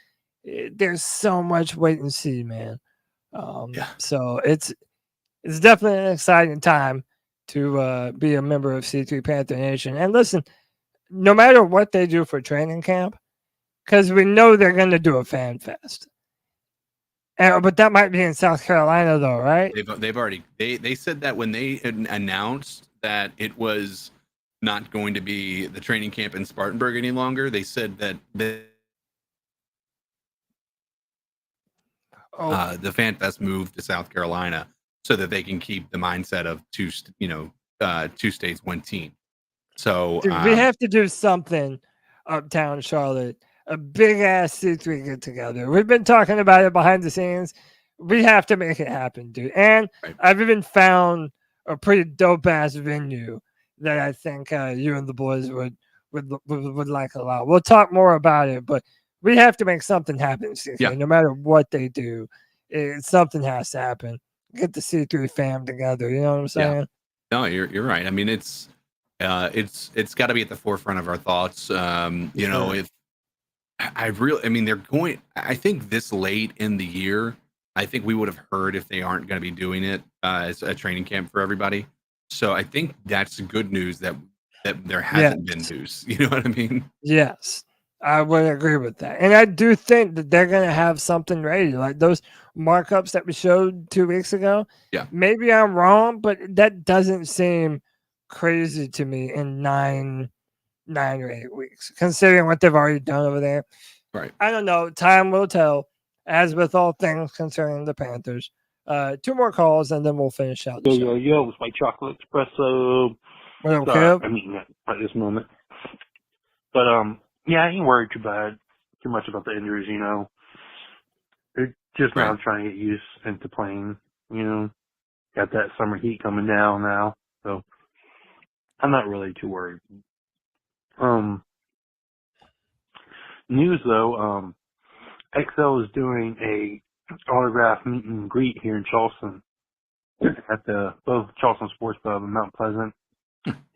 there's so much wait and see, man. So it's definitely an exciting time to be a member of C3 Panther Nation. And listen, no matter what they do for training camp, because we know they're going to do a fan fest. But that might be in South Carolina, though, right? They've already they said that when they announced that it was not going to be the training camp in Spartanburg any longer. They said that the Fan Fest moved to South Carolina so that they can keep the mindset of two states, one team. So Dude, we have to do something uptown Charlotte, a big ass C3 get together. We've been talking about it behind the scenes. We have to make it happen, dude. And I've even found a pretty dope ass venue that I think you and the boys would like a lot. We'll talk more about it, but we have to make something happen. No matter what they do, something has to happen. Get the C3 fam together. You know what I'm saying? Yeah. No, you're right. I mean, it's got to be at the forefront of our thoughts. If they're going. I think this late in the year, I think we would have heard if they aren't going to be doing it as a training camp for everybody. So I think that's good news that there hasn't been news. You know what I mean? Yes, I would agree with that. And I do think that they're going to have something ready, like those markups that we showed 2 weeks ago. Yeah. Maybe I'm wrong, but that doesn't seem crazy to me in 9 or 8 weeks, considering what they've already done over there. Right. I don't know. Time will tell, as with all things concerning the Panthers. 2 more calls, and then we'll finish out the show. Yo, it's my chocolate espresso. What up, Kev? I'm eating it at this moment. But, I ain't worried too much about the injuries, They're just now trying to get used into playing, Got that summer heat coming down now, so I'm not really too worried. News though, XL is doing a autograph meet and greet here in Charleston at both Charleston Sports Club in Mount Pleasant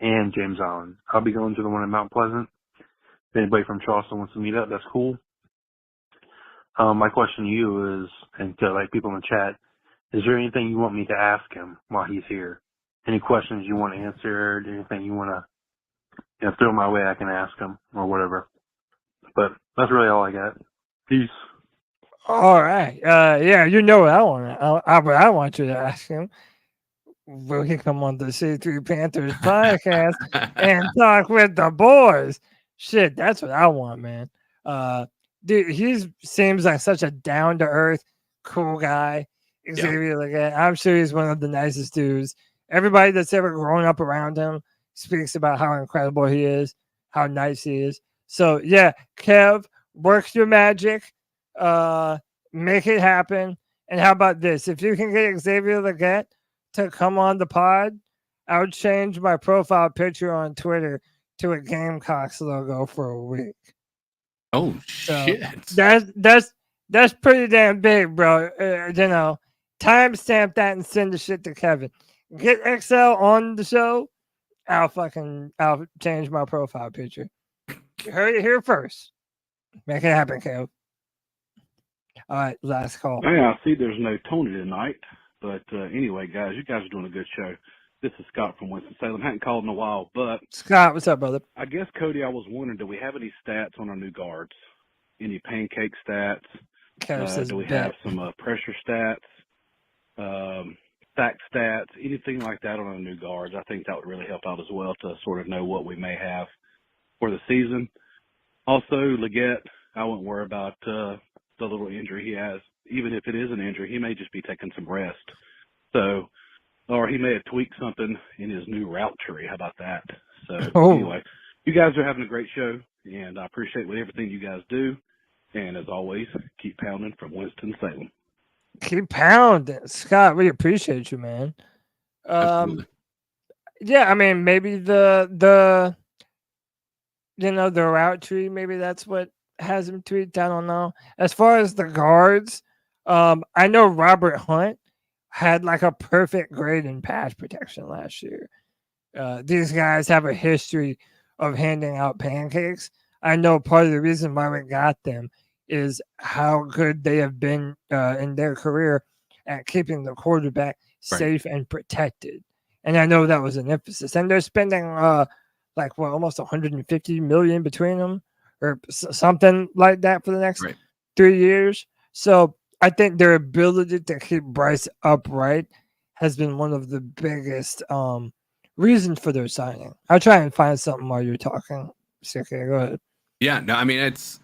and James Island. I'll be going to the one in Mount Pleasant. If anybody from Charleston wants to meet up, that's cool. My question to you is, and to people in the chat, is there anything you want me to ask him while he's here? Any questions you want answered? Anything you want to throw my way I can ask him or whatever. But that's really all I got. Peace. All right. What I want you to ask him. Will he come on the C3 Panthers podcast and talk with the boys? Shit, that's what I want, man. Dude, he seems like such a down-to-earth, cool guy. Xavier Leggett, I'm sure he's one of the nicest dudes. Everybody that's ever grown up around him speaks about how incredible he is, how nice he is. So, yeah, Kev, work your magic. Make it happen. And how about this? If you can get Xavier Leggett to come on the pod, I would change my profile picture on Twitter to a Gamecocks logo for a week. Oh, shit. That's pretty damn big, bro. Timestamp that and send the shit to Kevin. Get XL on the show. I'll change my profile picture. You heard it here first. Make it happen, Kev. All right, last call. Yeah, I see there's no Tony tonight. But anyway, guys, you guys are doing a good show. This is Scott from Winston-Salem. Hadn't called in a while, but Scott, what's up, brother? I guess, Cody, I was wondering, do we have any stats on our new guards? Any pancake stats? Do we have some pressure stats, sack stats, anything like that on our new guards? I think that would really help out as well to sort of know what we may have for the season. Also, Leggett, I wouldn't worry about the little injury he has. Even if it is an injury, he may just be taking some rest. So, or he may have tweaked something in his new route tree. How about that? So, Anyway, you guys are having a great show, and I appreciate everything you guys do. And as always, keep pounding from Winston-Salem. Keep pounding. Scott, we appreciate you, man. Yeah, I mean, maybe the route tree, maybe that's what has him tweaked. I don't know. As far as the guards, I know Robert Hunt had like a perfect grade in pass protection last year. These guys have a history of handing out pancakes. I know part of the reason why we got them is how good they have been in their career at keeping the quarterback safe and protected. And I know that was an emphasis. And they're spending almost $150 million between them or something like that for the next 3 years. So I think their ability to keep Bryce upright has been one of the biggest reasons for their signing. I'll try and find something while you're talking. Okay, go ahead. Yeah, no, I mean, it's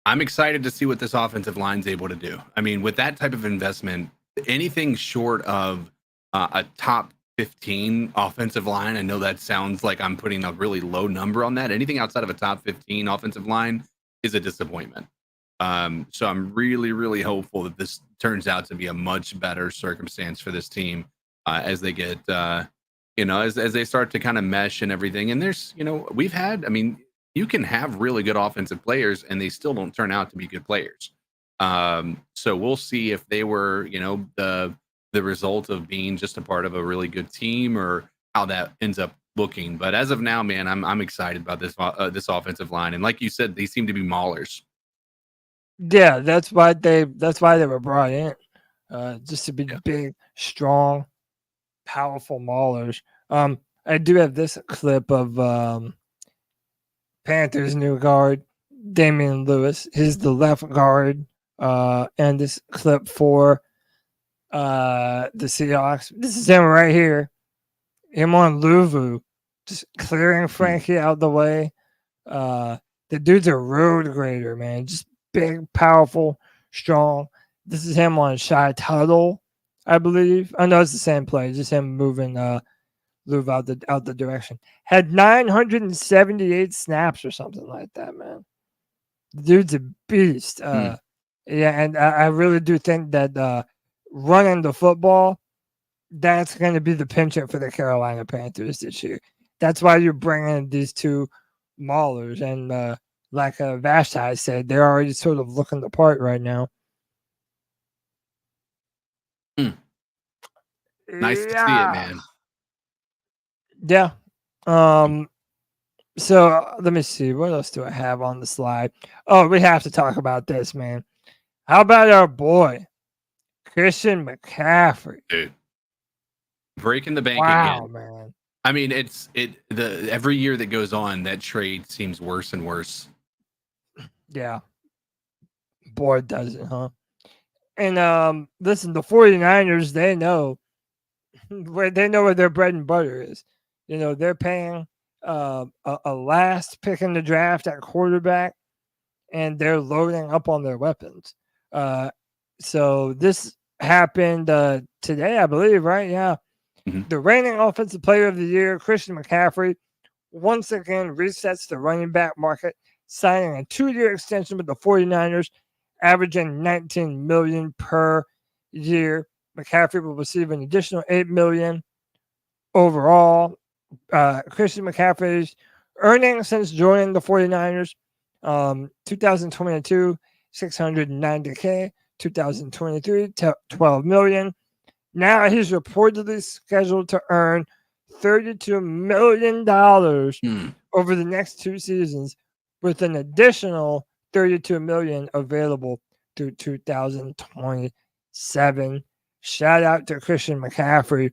I'm excited to see what this offensive line's able to do. I mean, with that type of investment, anything short of a top 15 offensive line, I know that sounds like I'm putting a really low number on that. Anything outside of a top 15 offensive line is a disappointment. So I'm really, really hopeful that this turns out to be a much better circumstance for this team as they get as they start to kind of mesh and everything. And there's, you can have really good offensive players and they still don't turn out to be good players. So we'll see if they were, the result of being just a part of a really good team or how that ends up looking. But as of now, man, I'm excited about this offensive line. And like you said, they seem to be maulers. Yeah, that's why they were brought in, just to be big, strong, powerful maulers. I do have this clip of Panthers new guard Damian Lewis. He's the left guard, and this clip for the Seahawks. This is him right here. Him on Luvu, just clearing Frankie out the way. The dude's a road grader, man. Just big, powerful, strong. This is him on Shy Tuttle, I believe. I know it's the same play, just him moving Luv out the direction. Had 978 snaps or something like that, man. The dude's a beast. Yeah, and I really do think that running the football, that's going to be the pinch hit for the Carolina Panthers this year. That's why you're bringing these two maulers. And like Vashti said, they're already sort of looking the part right now. Nice to see it, man. Yeah. So let me see. What else do I have on the slide? Oh, we have to talk about this, man. How about our boy, Christian McCaffrey? Dude. Breaking the bank Wow, again. man. I mean, every year that goes on, that trade seems worse and worse. Yeah. Boy, does it, huh? And listen, the 49ers, they know where their bread and butter is. They're paying a last pick in the draft at quarterback, and they're loading up on their weapons. So this happened today, I believe, right? Yeah. Mm-hmm. The reigning offensive player of the year, Christian McCaffrey, once again resets the running back market, signing a 2-year extension with the 49ers, averaging $19 million per year. McCaffrey will receive an additional $8 million overall. Christian McCaffrey's earnings since joining the 49ers, 2022, $690K, 2023, $12 million. Now he's reportedly scheduled to earn $32 million over the next 2 seasons, with an additional $32 million available through 2027. Shout out to Christian McCaffrey.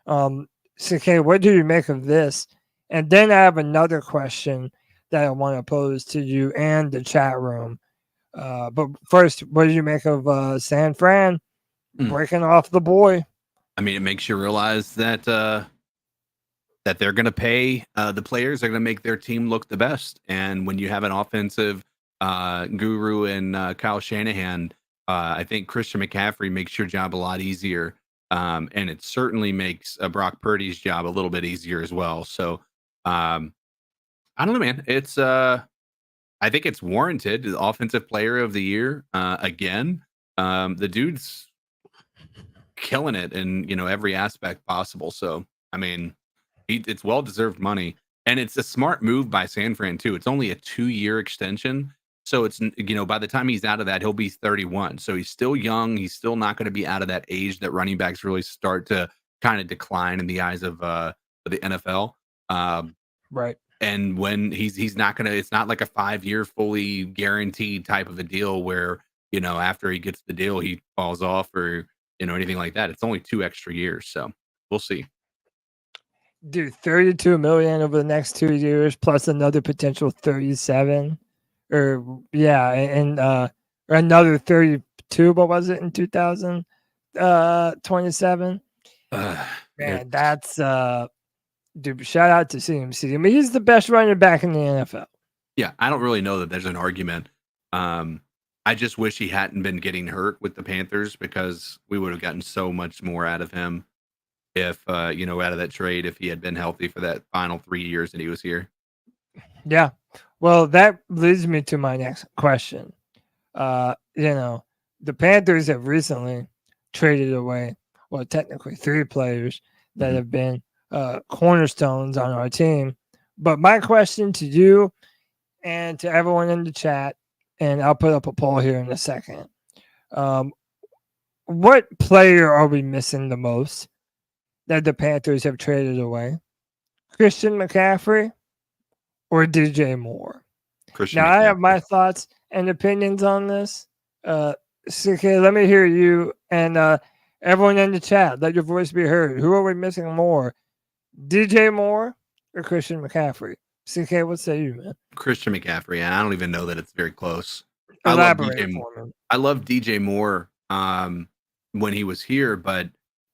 CK, what do you make of this? And then I have another question that I want to pose to you and the chat room. But first, what do you make of San Fran breaking off the boy? I mean, it makes you realize that that they're going to pay the players. They're going to make their team look the best. And when you have an offensive guru in Kyle Shanahan, I think Christian McCaffrey makes your job a lot easier. And it certainly makes Brock Purdy's job a little bit easier as well. So I don't know, man. It's I think it's warranted. The offensive player of the year again. The dude's killing it in every aspect possible. So I mean, it's well deserved money, and it's a smart move by San Fran too. It's only a 2-year extension, so it's by the time he's out of that, he'll be 31. So he's still young. He's still not going to be out of that age that running backs really start to kind of decline in the eyes of the NFL. Right. And when he's not going to, it's not like a 5-year fully guaranteed type of a deal where after he gets the deal he falls off or anything like that. It's only 2 extra years, so we'll see. Dude, $32 million over the next 2 years, plus another potential 37, or another 32. What was it in 2027? Man, that's dude. Shout out to CMC. I mean, he's the best running back in the NFL. Yeah, I don't really know that there's an argument. I just wish he hadn't been getting hurt with the Panthers, because we would have gotten so much more out of him if out of that trade, if he had been healthy for that final 3 years that he was here. Yeah. Well, that leads me to my next question. The Panthers have recently traded away, well, technically 3 players that have been cornerstones on our team. But my question to you and to everyone in the chat, and I'll put up a poll here in a second. What player are we missing the most that the Panthers have traded away? Christian McCaffrey or DJ Moore? I have my thoughts and opinions on this. CK, let me hear you and everyone in the chat. Let your voice be heard. Who are we missing more? DJ Moore or Christian McCaffrey? CK, what say you, man? Christian McCaffrey. I don't even know that it's very close. Elaborate I love DJ Moore when he was here, but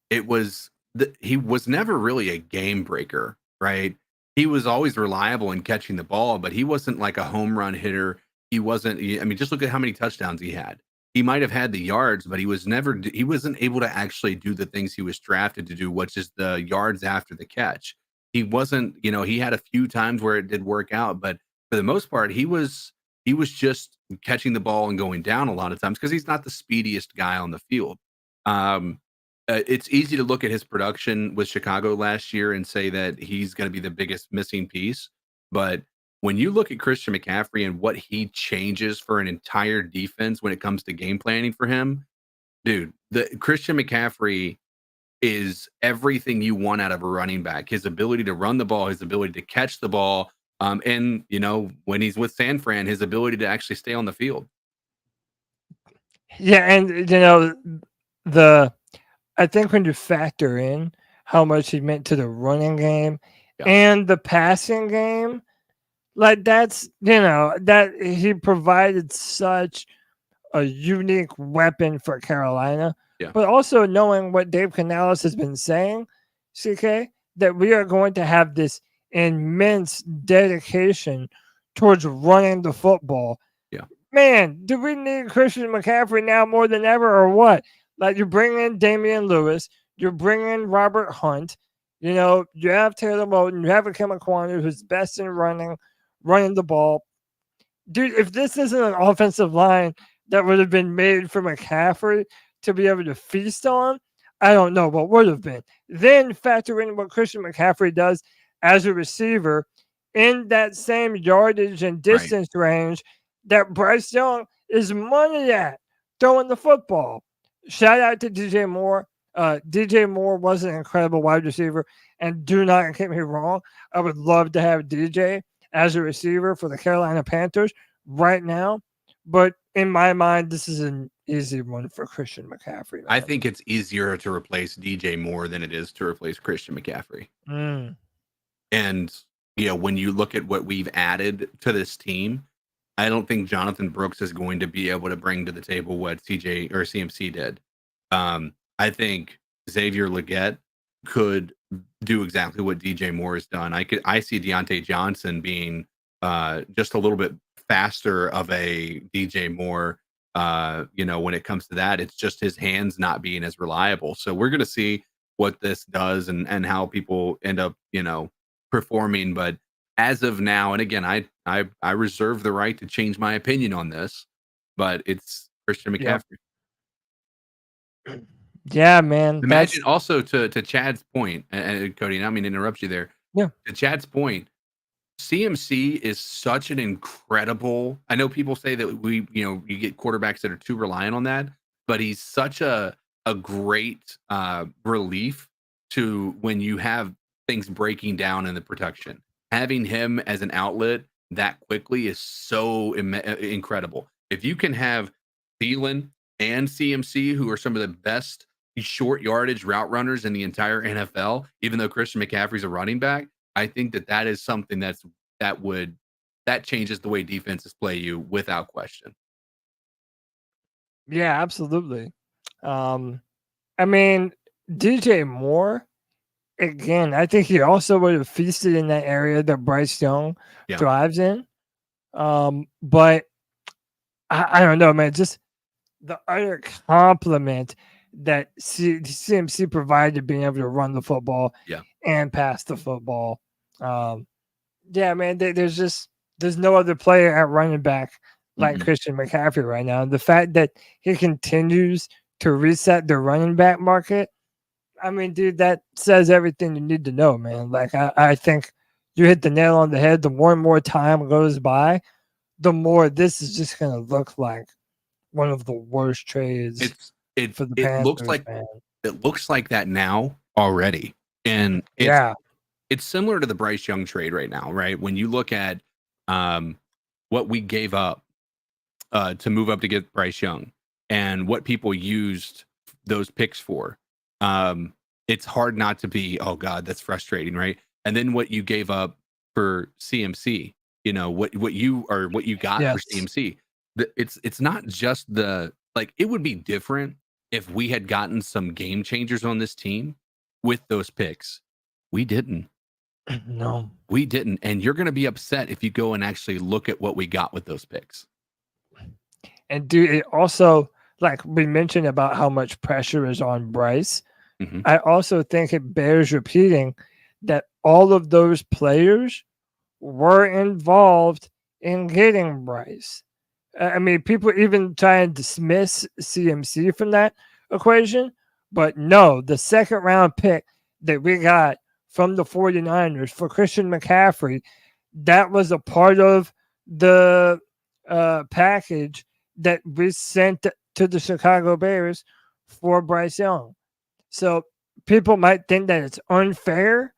he was never really a game breaker, right? He was always reliable in catching the ball, but he wasn't like a home run hitter. He wasn't. I mean, just look at how many touchdowns he had. He might have had the yards, but he wasn't able to actually do the things he was drafted to do, which is the yards after the catch. He wasn't, he had a few times where it did work out, but for the most part, he was just catching the ball and going down a lot of times because he's not the speediest guy on the field. It's easy to look at his production with Chicago last year and say that he's going to be the biggest missing piece. But when you look at Christian McCaffrey and what he changes for an entire defense when it comes to game planning for him, dude, the Christian McCaffrey is everything you want out of a running back. His ability to run the ball, his ability to catch the ball, and when he's with San Fran, his ability to actually stay on the field. Yeah, and I think when you factor in how much he meant to the running game and the passing game, like that's that he provided such a unique weapon for Carolina. Yeah. But also knowing what Dave Canales has been saying, CK, that we are going to have this immense dedication towards running the football. Yeah. Man, do we need Christian McCaffrey now more than ever or what? Like, you bring in Damian Lewis, you bring in Robert Hunt, you have Taylor Moton, you have Akem Ekwonu, who's best in running the ball. Dude, if this isn't an offensive line that would have been made for McCaffrey to be able to feast on, I don't know what would have been. Then factor in what Christian McCaffrey does as a receiver in that same yardage and distance range that Bryce Young is money at throwing the football. Shout out to DJ Moore. DJ Moore was an incredible wide receiver, and do not get me wrong, I would love to have DJ as a receiver for the Carolina Panthers right now. But in my mind, this is an easy one for Christian McCaffrey. Man. I think it's easier to replace DJ Moore than it is to replace Christian McCaffrey. And, when you look at what we've added to this team, I don't think Jonathan Brooks is going to be able to bring to the table what CJ or CMC did. I think Xavier Legette could do exactly what DJ Moore has done. I see Deontay Johnson being just a little bit faster of a DJ Moore. When it comes to that, it's just his hands not being as reliable. So we're going to see what this does and how people end up, performing. But as of now, and again, I reserve the right to change my opinion on this, but it's Christian McCaffrey. Yeah, man. Imagine also to Chad's point, and Cody, I don't mean to interrupt you there. Yeah. To Chad's point, CMC is such an incredible. I know people say that you get quarterbacks that are too reliant on that, but he's such a great relief to when you have things breaking down in the production. Having him as an outlet that quickly is so incredible. If you can have Thielen and CMC, who are some of the best short yardage route runners in the entire NFL, even though Christian McCaffrey's a running back, I think that is something that changes the way defenses play you without question. Yeah, absolutely. I mean, DJ Moore, again, I think he also would have feasted in that area that Bryce Young thrives in. But I don't know, man. Just the utter compliment that CMC provided being able to run the football and pass the football. Yeah, man, there's no other player at running back like Christian McCaffrey right now. And the fact that he continues to reset the running back market, I mean, dude, that says everything you need to know, man. Like, I think you hit the nail on the head. The more and more time goes by, the more this is just going to look like one of the worst trades for the Panthers, man. It looks like that now already. And it's similar to the Bryce Young trade right now, right? When you look at what we gave up to move up to get Bryce Young and what people used those picks for, it's hard not to be, oh God, that's frustrating, right? And then what you gave up for CMC, what you got for CMC, it's not just it would be different if we had gotten some game changers on this team with those picks. We didn't. No, we didn't. And you're going to be upset if you go and actually look at what we got with those picks. And dude, it also, like we mentioned about how much pressure is on Bryce. I also think it bears repeating that all of those players were involved in getting Bryce. I mean, people even try and dismiss CMC from that equation, but no, the second round pick that we got from the 49ers for Christian McCaffrey, that was a part of the package that we sent to the Chicago Bears for Bryce Young. So people might think that it's unfair,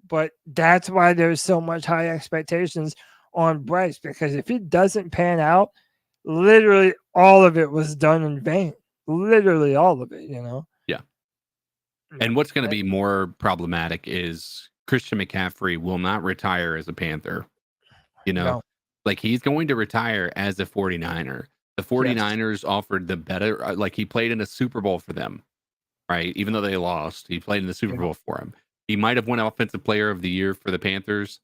but that's why there's so much high expectations on Bryce, because if he doesn't pan out, literally all of it was done in vain. Literally all of it, Yeah. And what's going to be more problematic is Christian McCaffrey will not retire as a Panther. Like he's going to retire as a 49er. The 49ers offered the better, like he played in a Super Bowl for them, right? Even though they lost, he played in the Super Bowl for him. He might have won Offensive Player of the Year for the Panthers,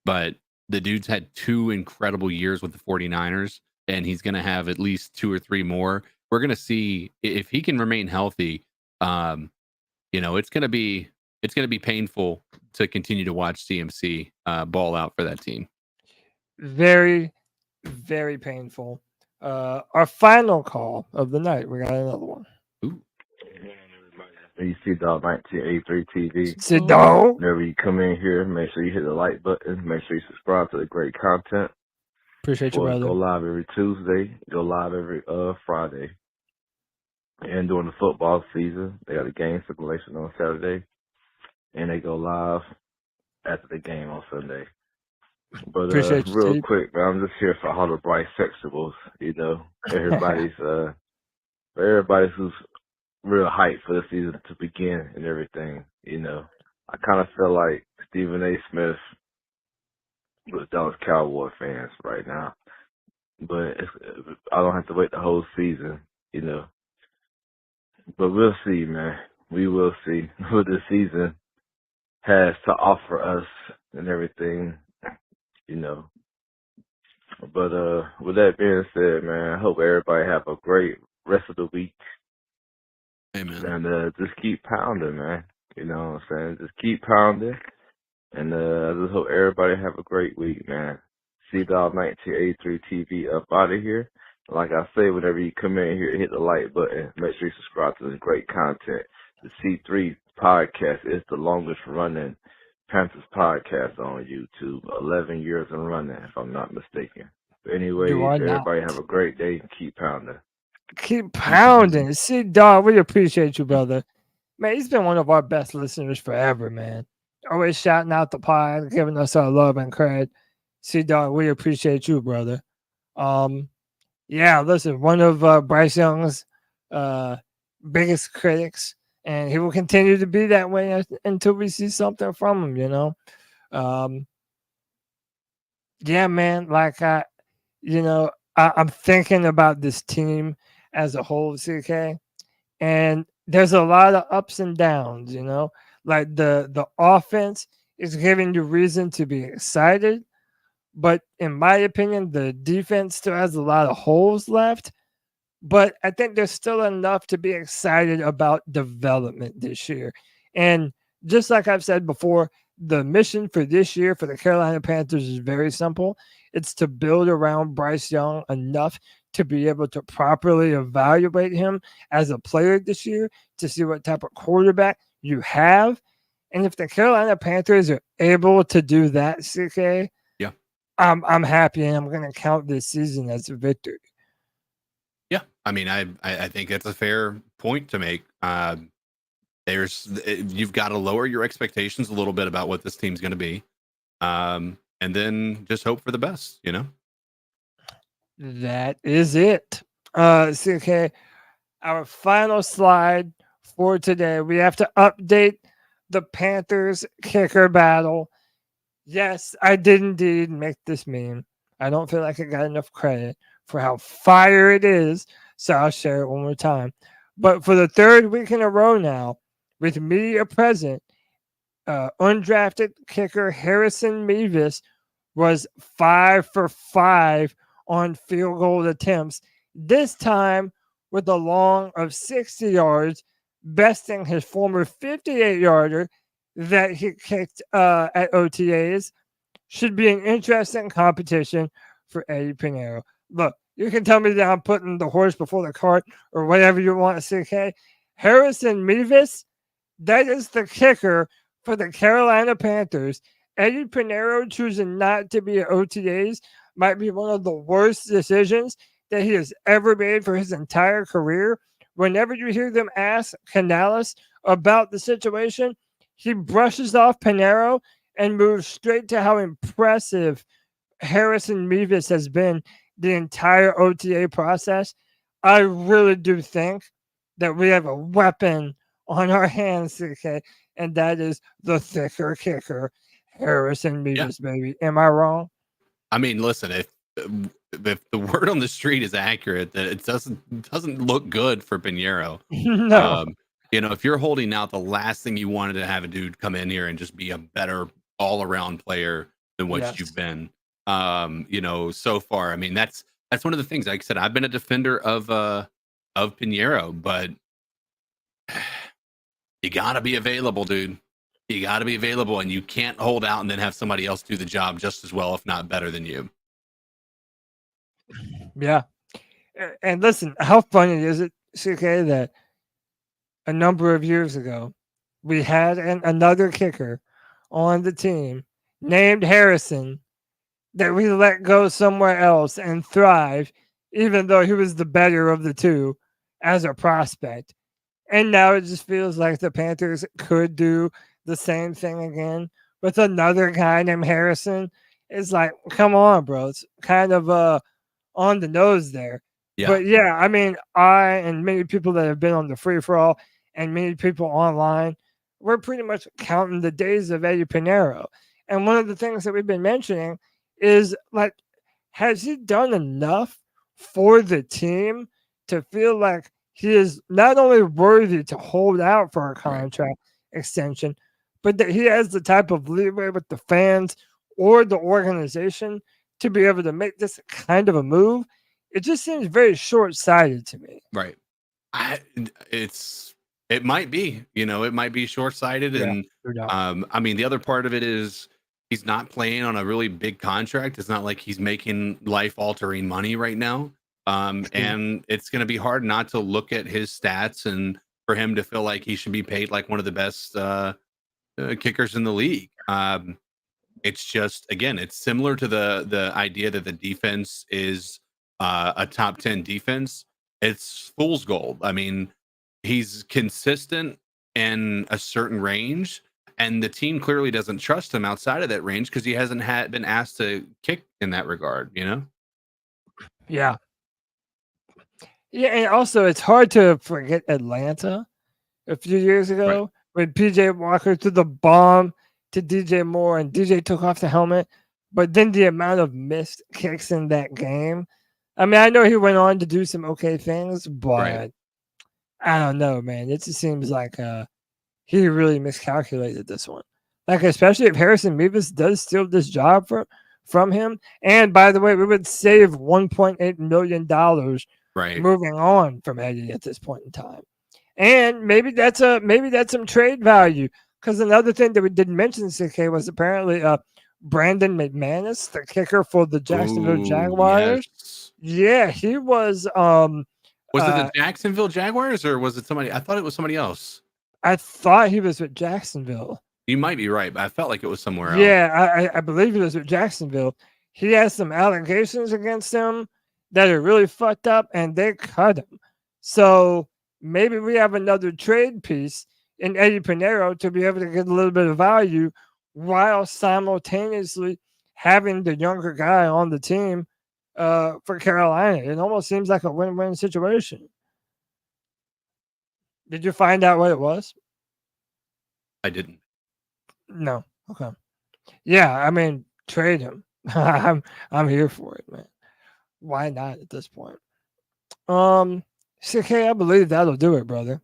but the dude's had 2 incredible years with the 49ers, and he's going to have at least 2 or 3 more. We're going to see if he can remain healthy. It's going to be painful to continue to watch CMC ball out for that team. Very, very painful. Our final call of the night. We got another one. You see dog 1983 TV. Sit down. Whenever you come in here, make sure you hit the like button. Make sure you subscribe to the great content. Appreciate you, brother. Go live every Tuesday. Go live every Friday. And during the football season, they got a game simulation on Saturday, and they go live after the game on Sunday. But real quick, man, I'm just here for all the Bryce sexuals. Everybody's for everybody who's real hyped for the season to begin and everything, I kind of feel like Stephen A. Smith with Dallas Cowboy fans right now. But I don't have to wait the whole season, But we'll see, man. We will see what the season has to offer us and everything, But with that being said, man, I hope everybody have a great rest of the week. Amen. And just keep pounding, man. You know what I'm saying? Just keep pounding. And I just hope everybody have a great week, man. C-Dog 1983 TV up out of here. Like I say, whenever you come in here, hit the like button. Make sure you subscribe to this great content. The C3 Podcast is the longest running Panthers podcast on YouTube. 11 years and running, if I'm not mistaken. But anyway, everybody have a great day and keep pounding. Keep pounding. See, dog, we appreciate you, brother. Man, he's been one of our best listeners forever, man. Always shouting out the pod, giving us our love and credit. See, dog, we appreciate you, brother. Yeah, listen, one of Bryce Young's biggest critics, and he will continue to be that way until we see something from him, Yeah, man, like I'm thinking about this team as a whole, CK, and there's a lot of ups and downs, like the offense is giving you reason to be excited, but in my opinion, the defense still has a lot of holes left. But I think there's still enough to be excited about development this year. And just like I've said before, the mission for this year for the Carolina Panthers is very simple. It's to build around Bryce Young enough to be able to properly evaluate him as a player this year to see what type of quarterback you have. And if the Carolina Panthers are able to do that, CK, yeah, I'm happy, and I'm going to count this season as a victory. Yeah, I mean, I think that's a fair point to make. You've got to lower your expectations a little bit about what this team's going to be, and then just hope for the best. That is it. CK, our final slide for today. We have to update the Panthers kicker battle. Yes, I did indeed make this meme. I don't feel like I got enough credit for how fire it is, so I'll share it one more time. But for the third week in a row now, with media present, undrafted kicker Harrison Mevis was 5 for 5 on field goal attempts, this time with a long of 60 yards, besting his former 58-yarder that he kicked at OTAs. Should be an interesting competition for Eddie Pinheiro. Look, you can tell me that I'm putting the horse before the cart or whatever you want to say. Harrison Mevis, that is the kicker for the Carolina Panthers. Eddie Pinheiro choosing not to be at OTAs might be one of the worst decisions that he has ever made for his entire career. Whenever you hear them ask Canales about the situation, he brushes off Pinheiro and moves straight to how impressive Harrison Mevis has been the entire OTA process. I really do think that we have a weapon on our hands, CK, and that is the thicker kicker, Harrison Mevis, baby. Am I wrong? I mean, listen, if the word on the street is accurate, that it doesn't look good for Pinheiro. No. If you're holding out, the last thing you wanted to have a dude come in here and just be a better all-around player than what you've been. So far. I mean, that's one of the things. Like I said, I've been a defender of Pinheiro, but you gotta be available, dude. You gotta be available, and you can't hold out and then have somebody else do the job just as well, if not better than you. Yeah. And listen, how funny is it, CK, that a number of years ago, we had another kicker on the team named Harrison that we let go somewhere else and thrive, even though he was the better of the two as a prospect. And now it just feels like the Panthers could do the same thing again with another guy named Harrison. It's like, come on, bro. It's kind of on the nose there. But yeah, I mean, I and many people that have been on the free for all and many people online, we're pretty much counting the days of Eddie Pinheiro. And one of the things that we've been mentioning is like, has he done enough for the team to feel like he is not only worthy to hold out for a contract extension, but that he has the type of leeway with the fans or the organization to be able to make this kind of a move? It just seems very short-sighted to me. Right. It might be, it might be short-sighted. And I mean, the other part of it is he's not playing on a really big contract. It's not like he's making life-altering money right now. And it's going to be hard not to look at his stats and for him to feel like he should be paid like one of the best kickers in the league. It's just, again, it's similar to the idea that the defense is a top 10 defense. It's fool's gold. I mean, he's consistent in a certain range, and the team clearly doesn't trust him outside of that range because he hasn't been asked to kick in that regard, Yeah. Yeah, and also it's hard to forget Atlanta a few years ago when PJ Walker threw the bomb to DJ Moore and DJ took off the helmet, but then the amount of missed kicks in that game. I mean, I know he went on to do some okay things, but I don't know, man. It just seems like he really miscalculated this one. Like, especially if Harrison Mevis does steal this job from him. And by the way, we would save $1.8 million moving on from Eddie at this point in time. And maybe that's some trade value. Because another thing that we didn't mention, CK, was apparently Brandon McManus, the kicker for the Jacksonville Jaguars. Yes. Yeah, he was. Was it the Jacksonville Jaguars or was it somebody? I thought it was somebody else. I thought he was with Jacksonville. You might be right, but I felt like it was somewhere else. Yeah, I believe he was with Jacksonville. He has some allegations against him that are really fucked up, and they cut him. So maybe we have another trade piece in Eddie Pinheiro to be able to get a little bit of value while simultaneously having the younger guy on the team for Carolina. It almost seems like a win-win situation. Did you find out what it was? I didn't. No. Okay. Yeah, I mean, trade him. I'm here for it, man. Why not at this point? CK, I believe that'll do it, brother.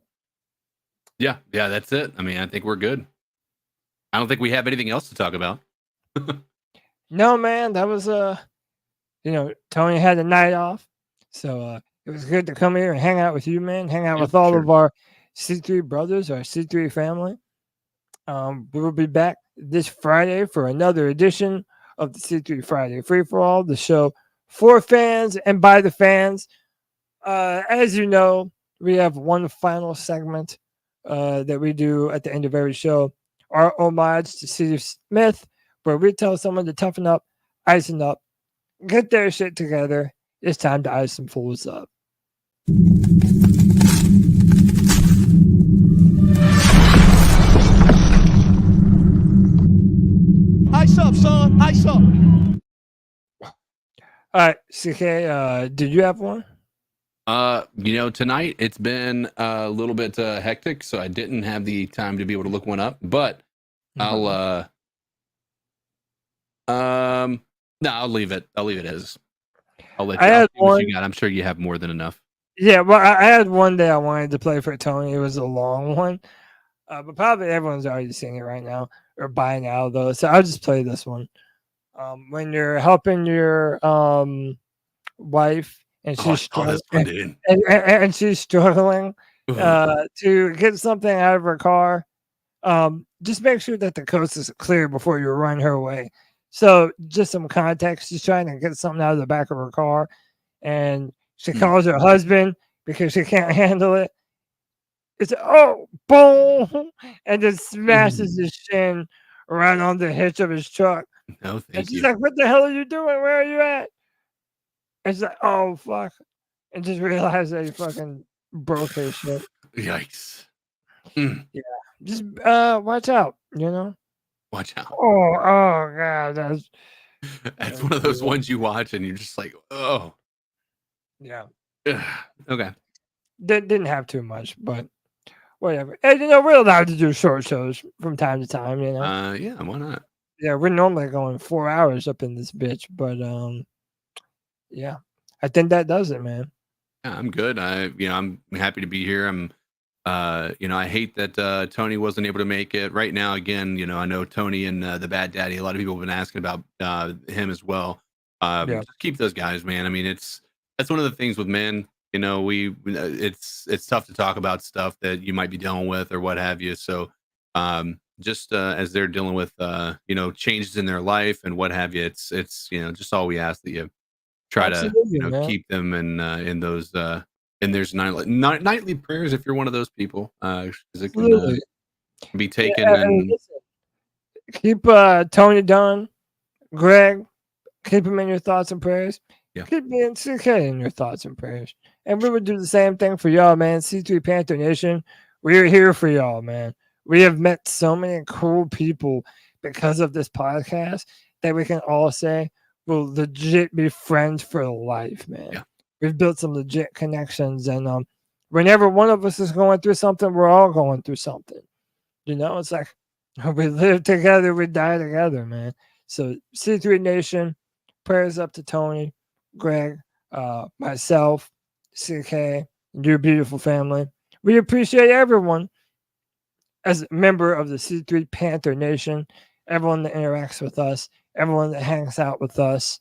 Yeah, that's it. I mean, I think we're good. I don't think we have anything else to talk about. No, man, that was Tony had a night off, so it was good to come here and hang out with you, man. Hang out with all of our C3 brothers, our C3 family. We will be back this Friday for another edition of the C3 Friday Free for All, the show for fans and by the fans. As you know, we have one final segment that we do at the end of every show, our homage to Steve Smith, where we tell someone to toughen up, icing up, get their shit together. It's time to ice some fools up. Ice up, son. Ice up. All right, CK, did you have one? Tonight it's been a little bit hectic, so I didn't have the time to be able to look one up, but I'll leave it. I'll leave it as. I'll let you. I'll see what you got. I'm sure you have more than enough. Yeah, well, I had one that I wanted to play for Tony. It was a long one, but probably everyone's already seeing it right now or by now, though. So I'll just play this one. When you're helping your wife and she's struggling, and she's struggling to get something out of her car, just make sure that the coast is clear before you run her away. So just some context, she's trying to get something out of the back of her car, and she calls her husband because she can't handle it. It's boom, and just smashes his shin right on the hitch of his truck. No, thank and she's you. like, "What the hell are you doing? Where are you at?" And she's like, "Oh fuck," and just realized that he fucking broke his shit. Yikes! Yeah, just watch out. Watch out. Oh god, that's one of those ones you watch and you're just like, oh. Yeah. Okay. Didn't have too much, but whatever. And we're allowed to do short shows from time to time. Yeah, why not? Yeah, we're normally going 4 hours up in this bitch, but yeah, I think that does it, man. Yeah, I'm good. I'm happy to be here. I'm I hate that Tony wasn't able to make it right now. Again, I know Tony and the Bad Daddy. A lot of people have been asking about him as well. Just keep those guys, man. I mean, that's one of the things with men. It's tough to talk about stuff that you might be dealing with or what have you. So just as they're dealing with changes in their life and what have you, it's just all we ask that you try to keep them in those and there's nightly prayers if you're one of those people, because it can be taken. And keep Tony Dunn, Greg, keep him in your thoughts and prayers. Keep me and CK in your thoughts and prayers. And we would do the same thing for y'all, man. C3 Panther Nation, we're here for y'all, man. We have met so many cool people because of this podcast that we can all say will legit be friends for life, man. Yeah. We've built some legit connections, and whenever one of us is going through something, we're all going through something. It's like we live together, we die together, man. So C3 Nation, prayers up to Tony, Greg, myself, CK, your beautiful family. We appreciate everyone as a member of the C3 Panther Nation, everyone that interacts with us, everyone that hangs out with us.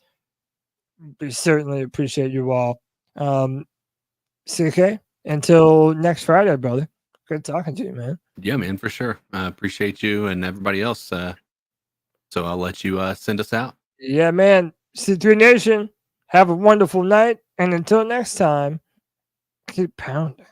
We certainly appreciate you all. CK, until next Friday, brother. Good talking to you, man. Yeah, man, for sure. I appreciate you and everybody else. So I'll let you send us out. Yeah, man. C3 Nation, have a wonderful night. And until next time, keep pounding.